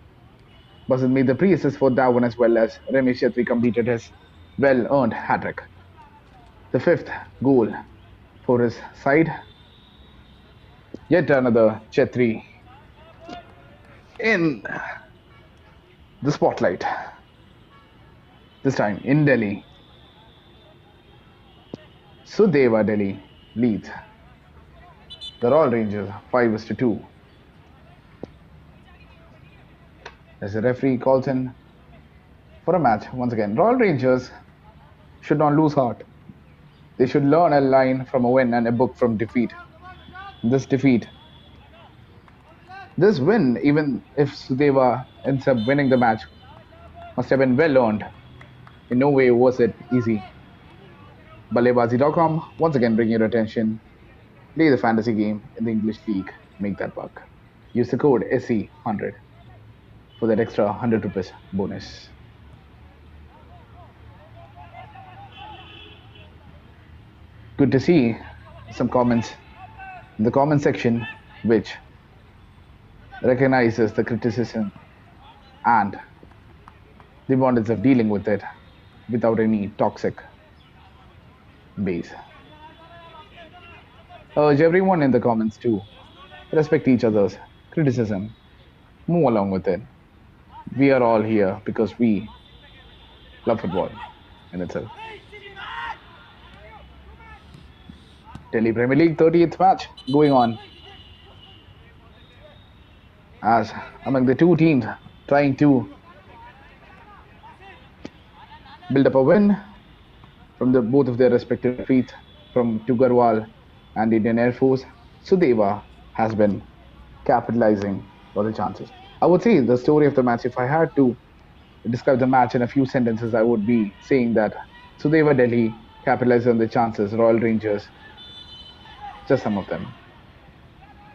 Bassett made the pre-assist for that one as well as Ramesh Chetri completed his well-earned hat-trick. The fifth goal for his side. Yet another Chetri in the spotlight. This time in Delhi. Sudeva Delhi leads the Royal Rangers 5-2. As the referee calls in for a match once again. Royal Rangers should not lose heart. They should learn a line from a win and a book from defeat. This win, even if Sudeva ends up winning the match, must have been well earned. In no way was it easy. BalleBaazi.com once again bring your attention. Play the fantasy game in the English League. Make that buck. Use the code SC100 for that extra 100 rupees bonus. Good to see some comments in the comment section which recognizes the criticism and the importance of dealing with it without any toxic base. Urge everyone in the comments to respect each other's criticism. Move along with it. We are all here because we love football in itself. Delhi Premier League 30th match going on. As among the two teams trying to build up a win from both of their respective defeats from Tugarwal and Indian Air Force, Sudeva has been capitalizing on the chances. I would say the story of the match, if I had to describe the match in a few sentences, I would be saying that Sudeva Delhi capitalized on the chances, Royal Rangers, just some of them,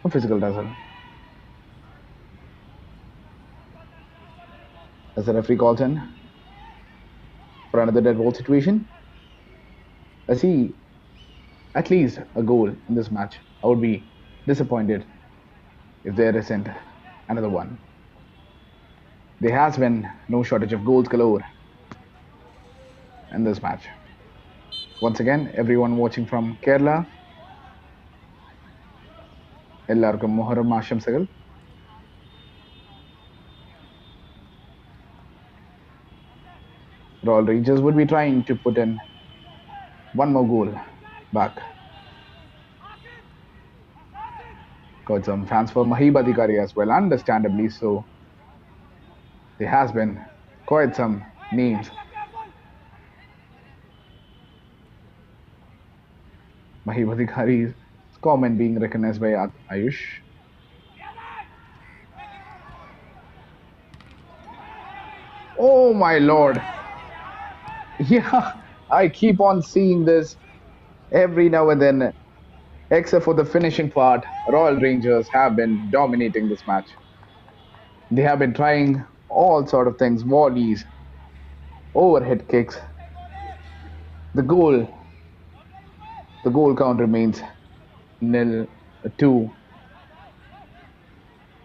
a physical dazzle. As the referee calls in for another dead ball situation, I see at least a goal in this match. I would be disappointed if there isn't another one. There has been no shortage of goals galore in this match. Once again, everyone watching from Kerala, എല്ലാവർക്കും മുഹറം ആശംസകൾ. Royal Rangers would be trying to put in one more goal back. Got some fans for Mahib Adhikari as well, understandably so. There has been quite some names. Mahib Adhikari's comment being recognized by Ayush. Oh my lord. Yeah, I keep on seeing this every now and then. Except for the finishing part, Royal Rangers have been dominating this match. They have been trying all sort of things, volleys, overhead kicks. The goal count remains 0-2,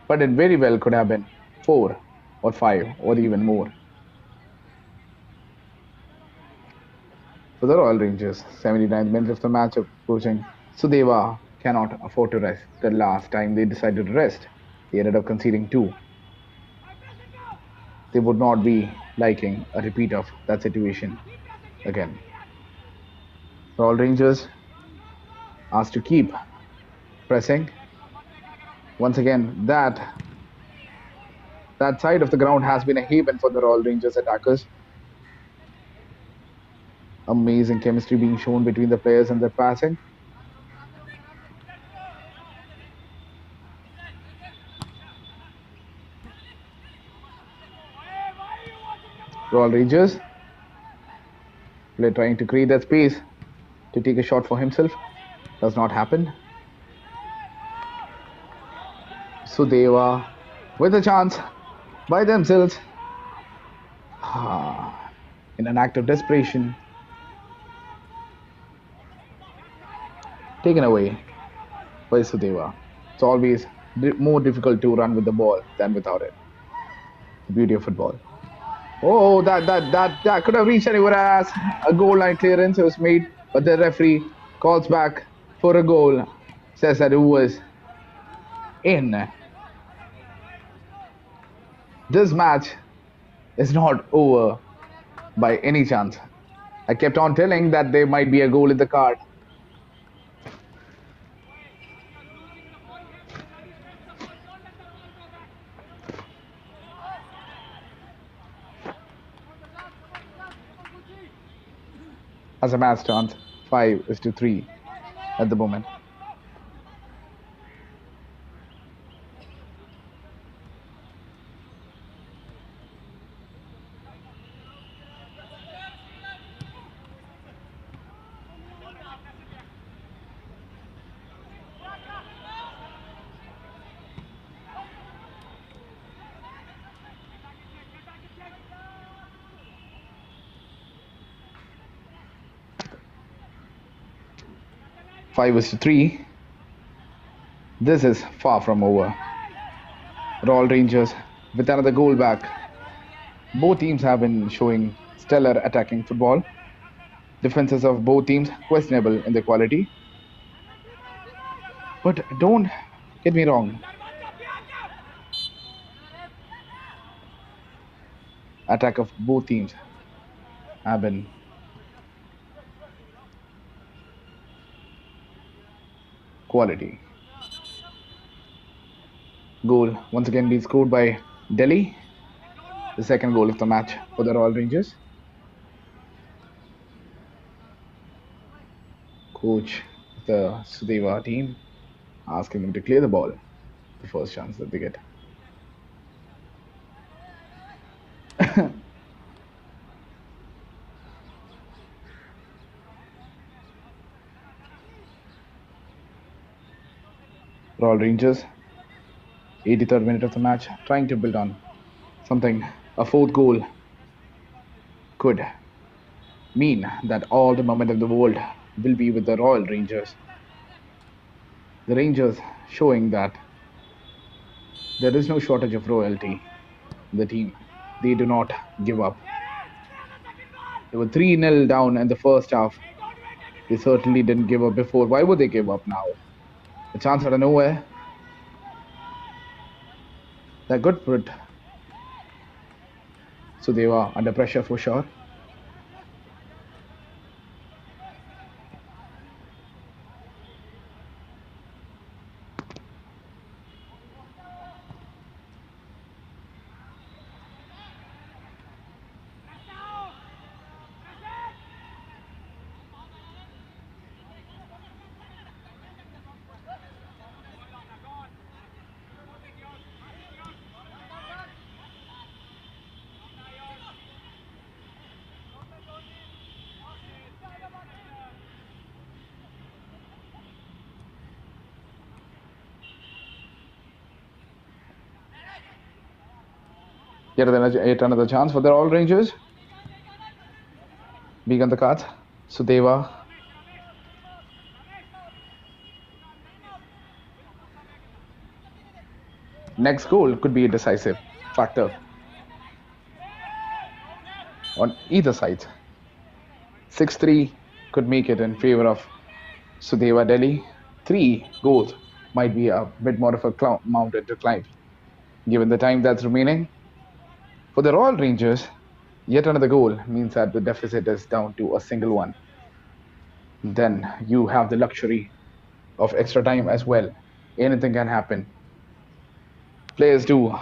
but it very well could have been 4 or 5 or even more. For the Royal Rangers, 79th minute of the match approaching. Sudeva cannot afford to rest. The last time they decided to rest, they ended up conceding 2. They would not be liking a repeat of that situation again. Royal Rangers asked to keep pressing. Once again, that side of the ground has been a haven for the Royal Rangers attackers. Amazing chemistry being shown between the players and their passing. Royal Rangers play trying to create that space to take a shot for himself. Does not happen. Sudeva with a chance. by themselves in an act of desperation. Taken away by Sudeva. It's always more difficult to run with the ball than without it. The beauty of football. Oh, that could have reached anywhere as a goal line clearance was made, but the referee calls back for a goal. Says that it was in. This match is not over by any chance. I kept on telling that there might be a goal in the card. As a match stands, 5-3 at the moment. Five is to 3. This is far from over. Royal Rangers with another goal back. Both teams have been showing stellar attacking football. Defenses of both teams questionable in their quality. But don't get me wrong. Attack of both teams have been quality. Goal once again being scored by Delhi. The second goal of the match for the Royal Rangers. Coach of the Sudeva team asking them to clear the ball. The first chance that they get. Royal Rangers, 83rd minute of the match, trying to build on something. A fourth goal could mean that all the momentum in the world will be with the Royal Rangers. The Rangers showing that there is no shortage of royalty in the team. They do not give up. They were 3-0 down in the first half. They certainly didn't give up before. Why would they give up now? A chance out of nowhere. They're good for it. So they were under pressure for sure. Yet another chance for the All Rangers. Being on the cards, Sudeva. Next goal could be a decisive factor on either side. 6-3 could make it in favor of Sudeva Delhi. 3 goals might be a bit more of a mountain to climb, given the time that's remaining. For the Royal Rangers, yet another goal means that the deficit is down to a single one. Then you have the luxury of extra time as well. Anything can happen. Players do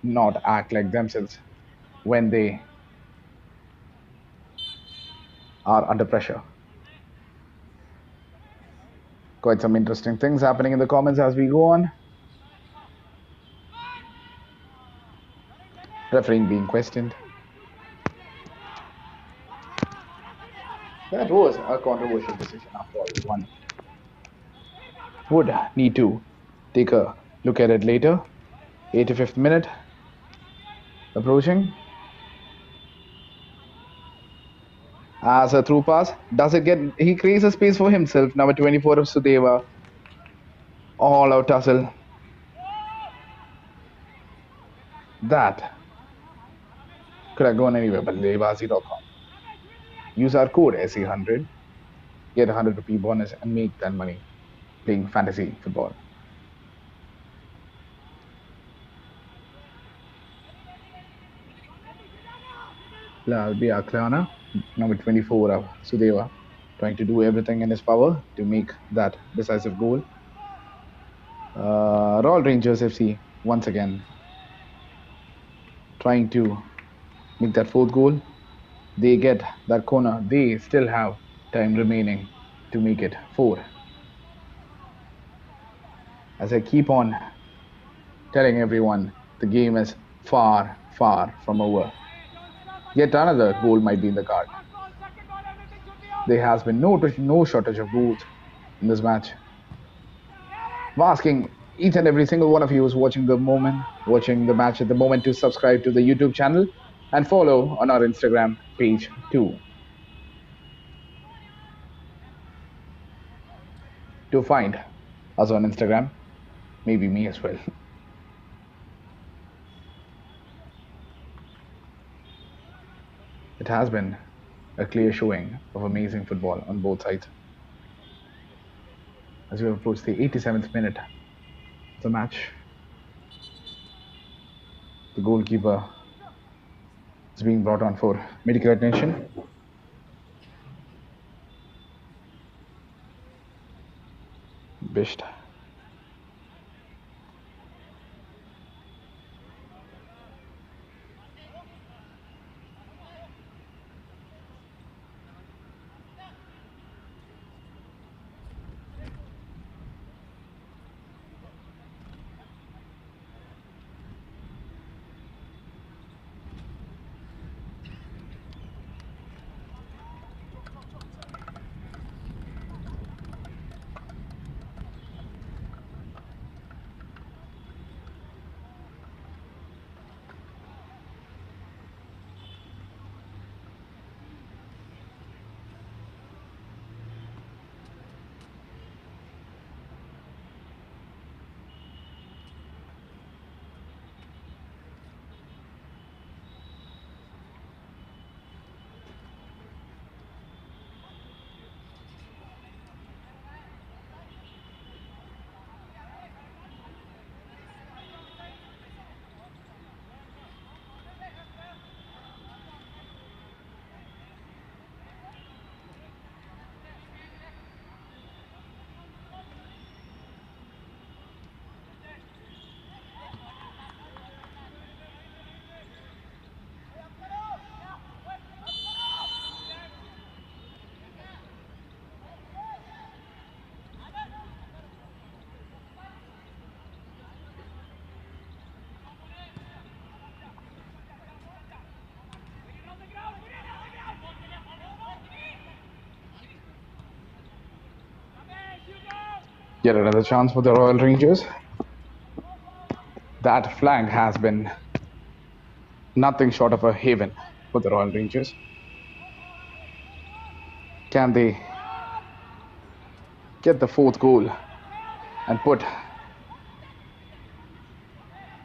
not act like themselves when they are under pressure. Quite some interesting things happening in the comments as we go on. Refereeing being questioned. That was a controversial decision after all. One would need to take a look at it later. 85th minute. Approaching. As a through pass. Does it get... He creates a space for himself. Number 24 of Sudeva. All out tussle. That could have gone anywhere, but BalleBaazi.com. Use our code SE100. Get a 100 rupee bonus and make that money playing fantasy football. Lalbia Klana, number 24 of Sudeva, trying to do everything in his power to make that decisive goal. Royal Rangers FC once again trying to make that fourth goal. They get that corner. They still have time remaining to make it 4. As I keep on telling everyone, the game is far, far from over. Yet another goal might be in the card. There has been no shortage of goals in this match. I'm asking each and every single one of you who's watching the match at the moment to subscribe to the YouTube channel and follow on our Instagram page too. To find us on Instagram, maybe me as well. It has been a clear showing of amazing football on both sides. As we approach the 87th minute of the match, the goalkeeper is being brought on for medical attention. Bisht. Yet another chance for the Royal Rangers. That flank has been nothing short of a haven for the Royal Rangers. Can they get the 4th goal and put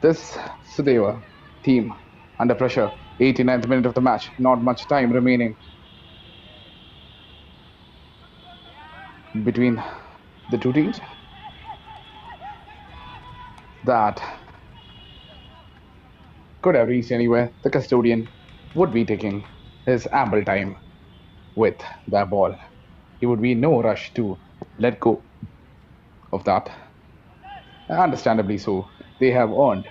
this Sudeva team under pressure? 89th minute of the match, not much time remaining between the two teams. That could have reached anywhere. The custodian would be taking his ample time with that ball. He would be in no rush to let go of that. Understandably so. They have earned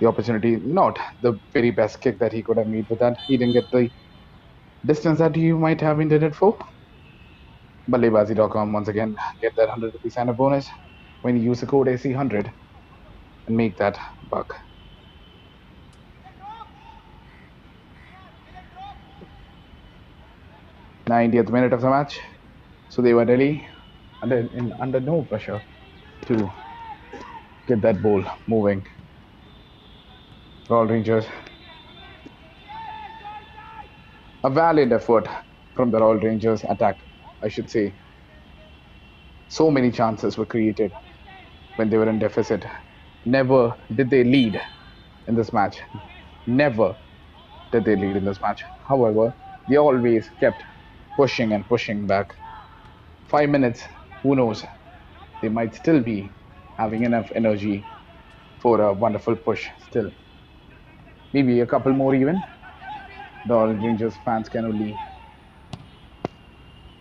the opportunity. Not the very best kick that he could have made with that. He didn't get the distance that he might have intended for. BalleBaazi.com once again, get that 100 rupee sign-up bonus when you use the code SE100 and make that buck. 90th minute of the match. So they were really under no pressure to get that ball moving. Royal Rangers. A valiant effort from the Royal Rangers attack, I should say. So many chances were created when they were in deficit. Never did they lead in this match. Never did they lead in this match. However, they always kept pushing and pushing back. 5 minutes, who knows? They might still be having enough energy for a wonderful push still. Maybe a couple more even. The Royal Rangers fans can only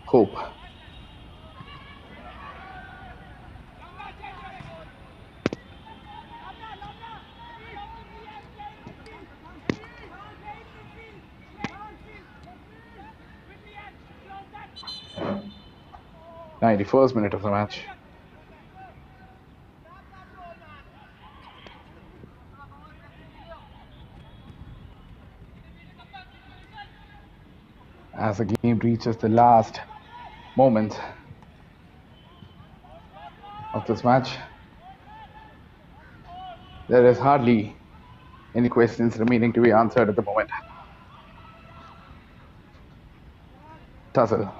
hope. '91st minute of the match. As the game reaches the last moments of this match, there is hardly any questions remaining to be answered at the moment. Tussle.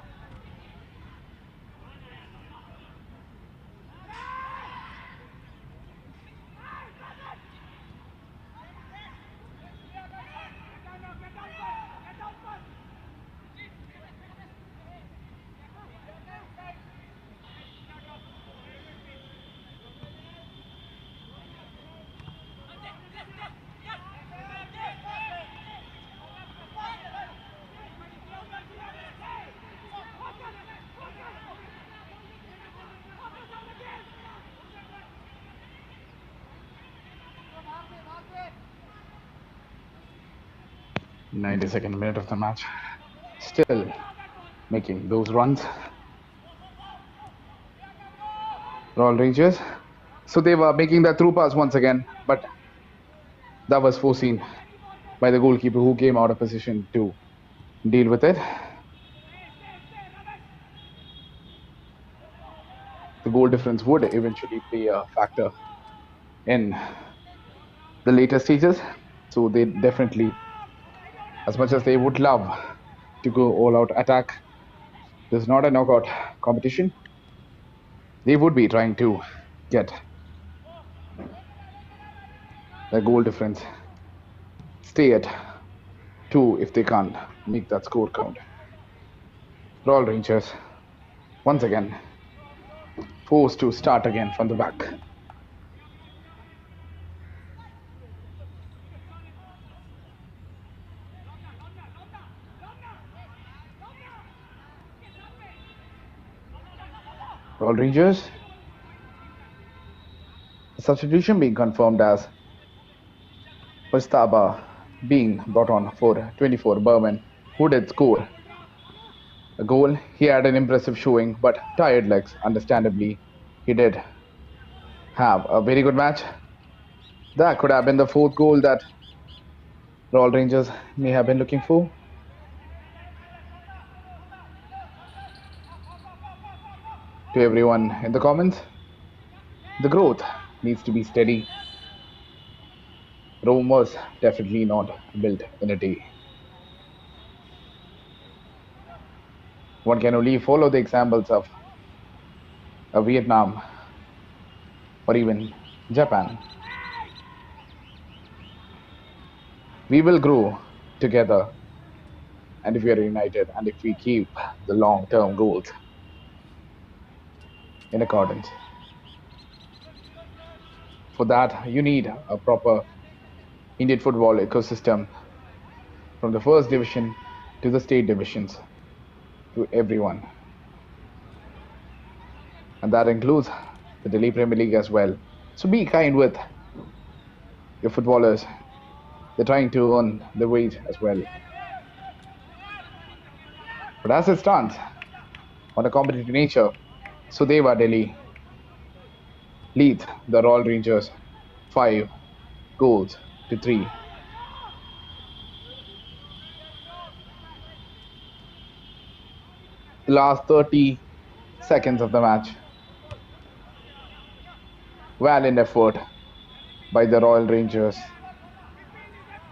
'92nd minute of the match. Still making those runs. Royal Rangers. So they were making that through pass once again, but that was foreseen by the goalkeeper who came out of position to deal with it. The goal difference would eventually play a factor in the later stages. So they definitely, as much as they would love to go all out attack, this is not a knockout competition. They would be trying to get the goal difference, stay at 2 if they can't make that score count. Royal Rangers, once again, forced to start again from the back. Royal Rangers. The substitution being confirmed as Sudeva being brought on for 24 Berman, who did score a goal. He had an impressive showing, but tired legs, understandably. He did have a very good match. That could have been the fourth goal that Royal Rangers may have been looking for. To everyone in the comments, the growth needs to be steady. Rome was definitely not built in a day. One can only follow the examples of Vietnam or even Japan. We will grow together, and if we are united and if we keep the long-term goals in accordance. For that, you need a proper Indian football ecosystem from the first division to the state divisions to everyone. And that includes the Delhi Premier League as well. So be kind with your footballers. They're trying to earn the wage as well. But as it stands, on a competitive nature, Sudeva Delhi leads the Royal Rangers 5 goals to 3. The last 30 seconds of the match. valiant effort by the Royal Rangers.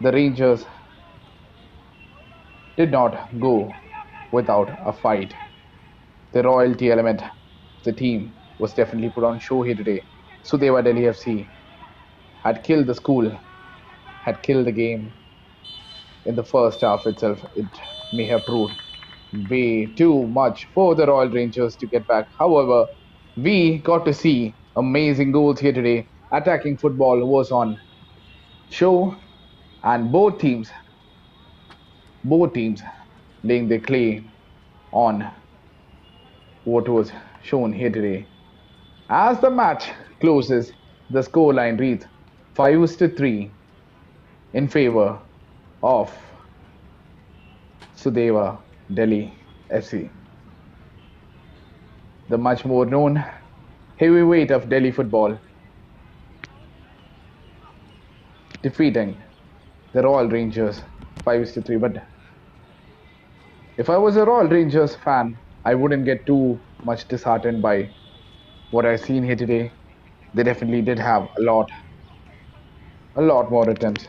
The Rangers did not go without a fight. The royalty element of the team was definitely put on show here today. Sudeva Delhi FC had killed the school, had killed the game in the first half itself. It may have proved way too much for the Royal Rangers to get back. However, we got to see amazing goals here today. Attacking football was on show, and both teams laying their claim on what was shown here today. As the match closes, the scoreline reads 5-3 in favor of Sudeva Delhi FC. The much more known heavyweight of Delhi football defeating the Royal Rangers 5-3. But if I was a Royal Rangers fan, I wouldn't get too much disheartened by what I've seen here today. They definitely did have a lot more attempts,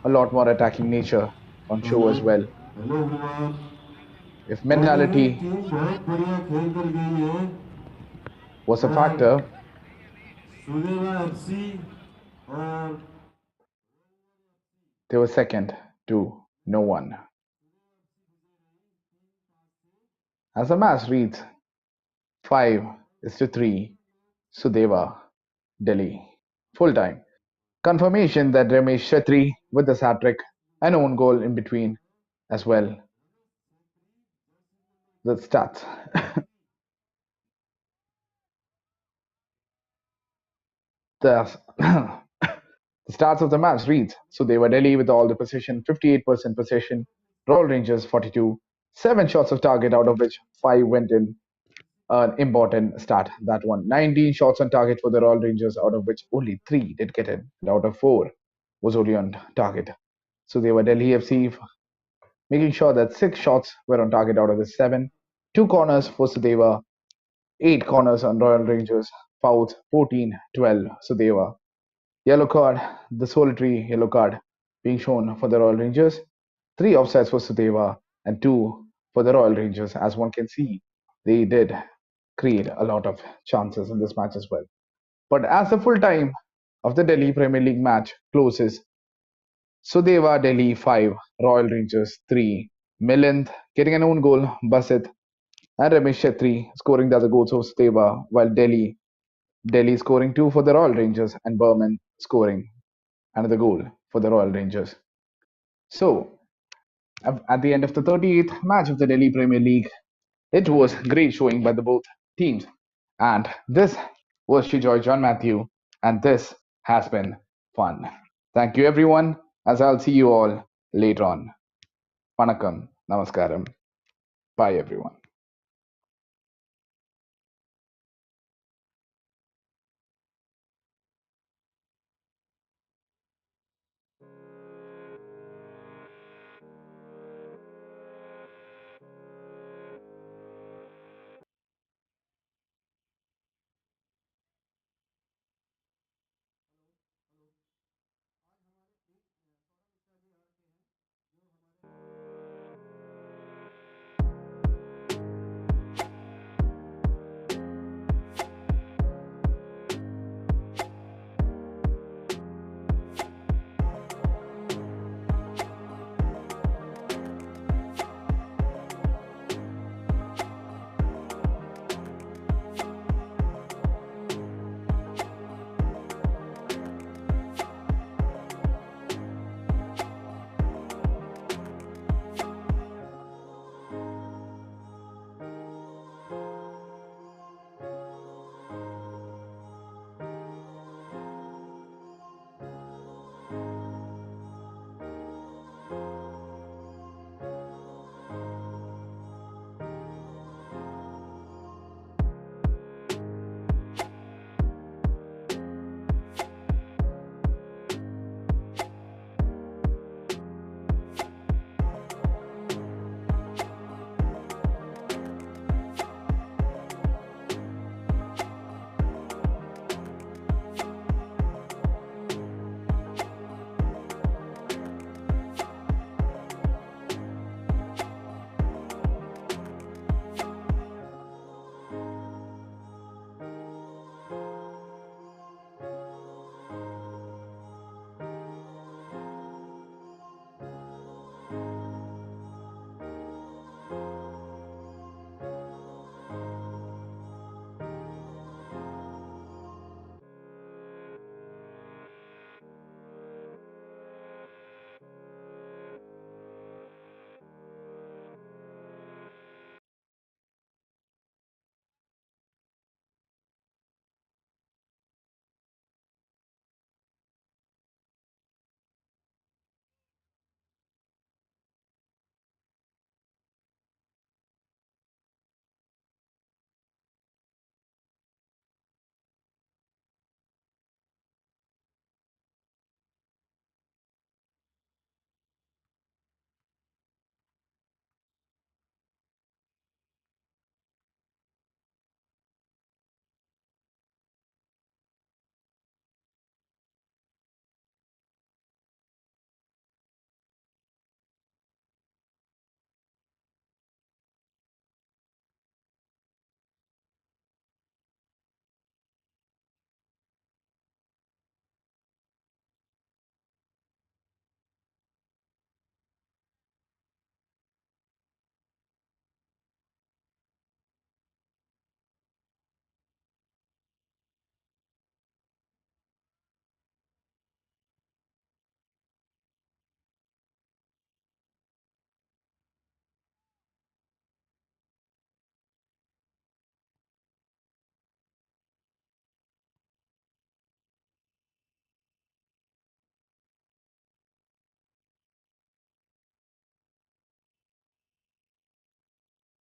a lot more attacking nature on show as well. Hello everyone If और मेरी mentality team बहुत बढ़िया खेल कर गई है was a और factor, Sudeva FC और they were second to no one. As the match reads 5-3, Sudeva Delhi. Full time. Confirmation that Ramesh Shetty with the hat trick, an own goal in between as well. The stats. the, the stats of the match reads Sudeva Delhi with all the possession, 58% possession, Royal Rangers 42, 7 shots of target out of which 5 went in. An important stat, that one. 19 shots on target for the Royal Rangers, out of which only 3 did get in, and out of 4 was only on target. So they were Delhi FC making sure that 6 shots were on target out of the 7. 2 corners for Sudeva, 8 corners on Royal Rangers, fouls 14-12 Sudeva. Yellow card, the solitary yellow card being shown for the Royal Rangers. 3 offsides for Sudeva and 2 for the Royal Rangers. As one can see, they did create a lot of chances in this match as well. But as the full time of the Delhi Premier League match closes, Sudeva Delhi 5, Royal Rangers 3. Milind getting an own goal, Basit and Ramesh Shetty scoring the other goals for Sudeva, while Delhi scoring 2 for the Royal Rangers and Berman scoring another goal for the Royal Rangers. So, at the end of the 38th match of the Delhi Premier League, it was great showing by the both teams. And this was Shijoy John Matthew, and this has been fun. Thank you, everyone, as I'll see you all later on. Vanakkam, namaskaram. Bye, everyone.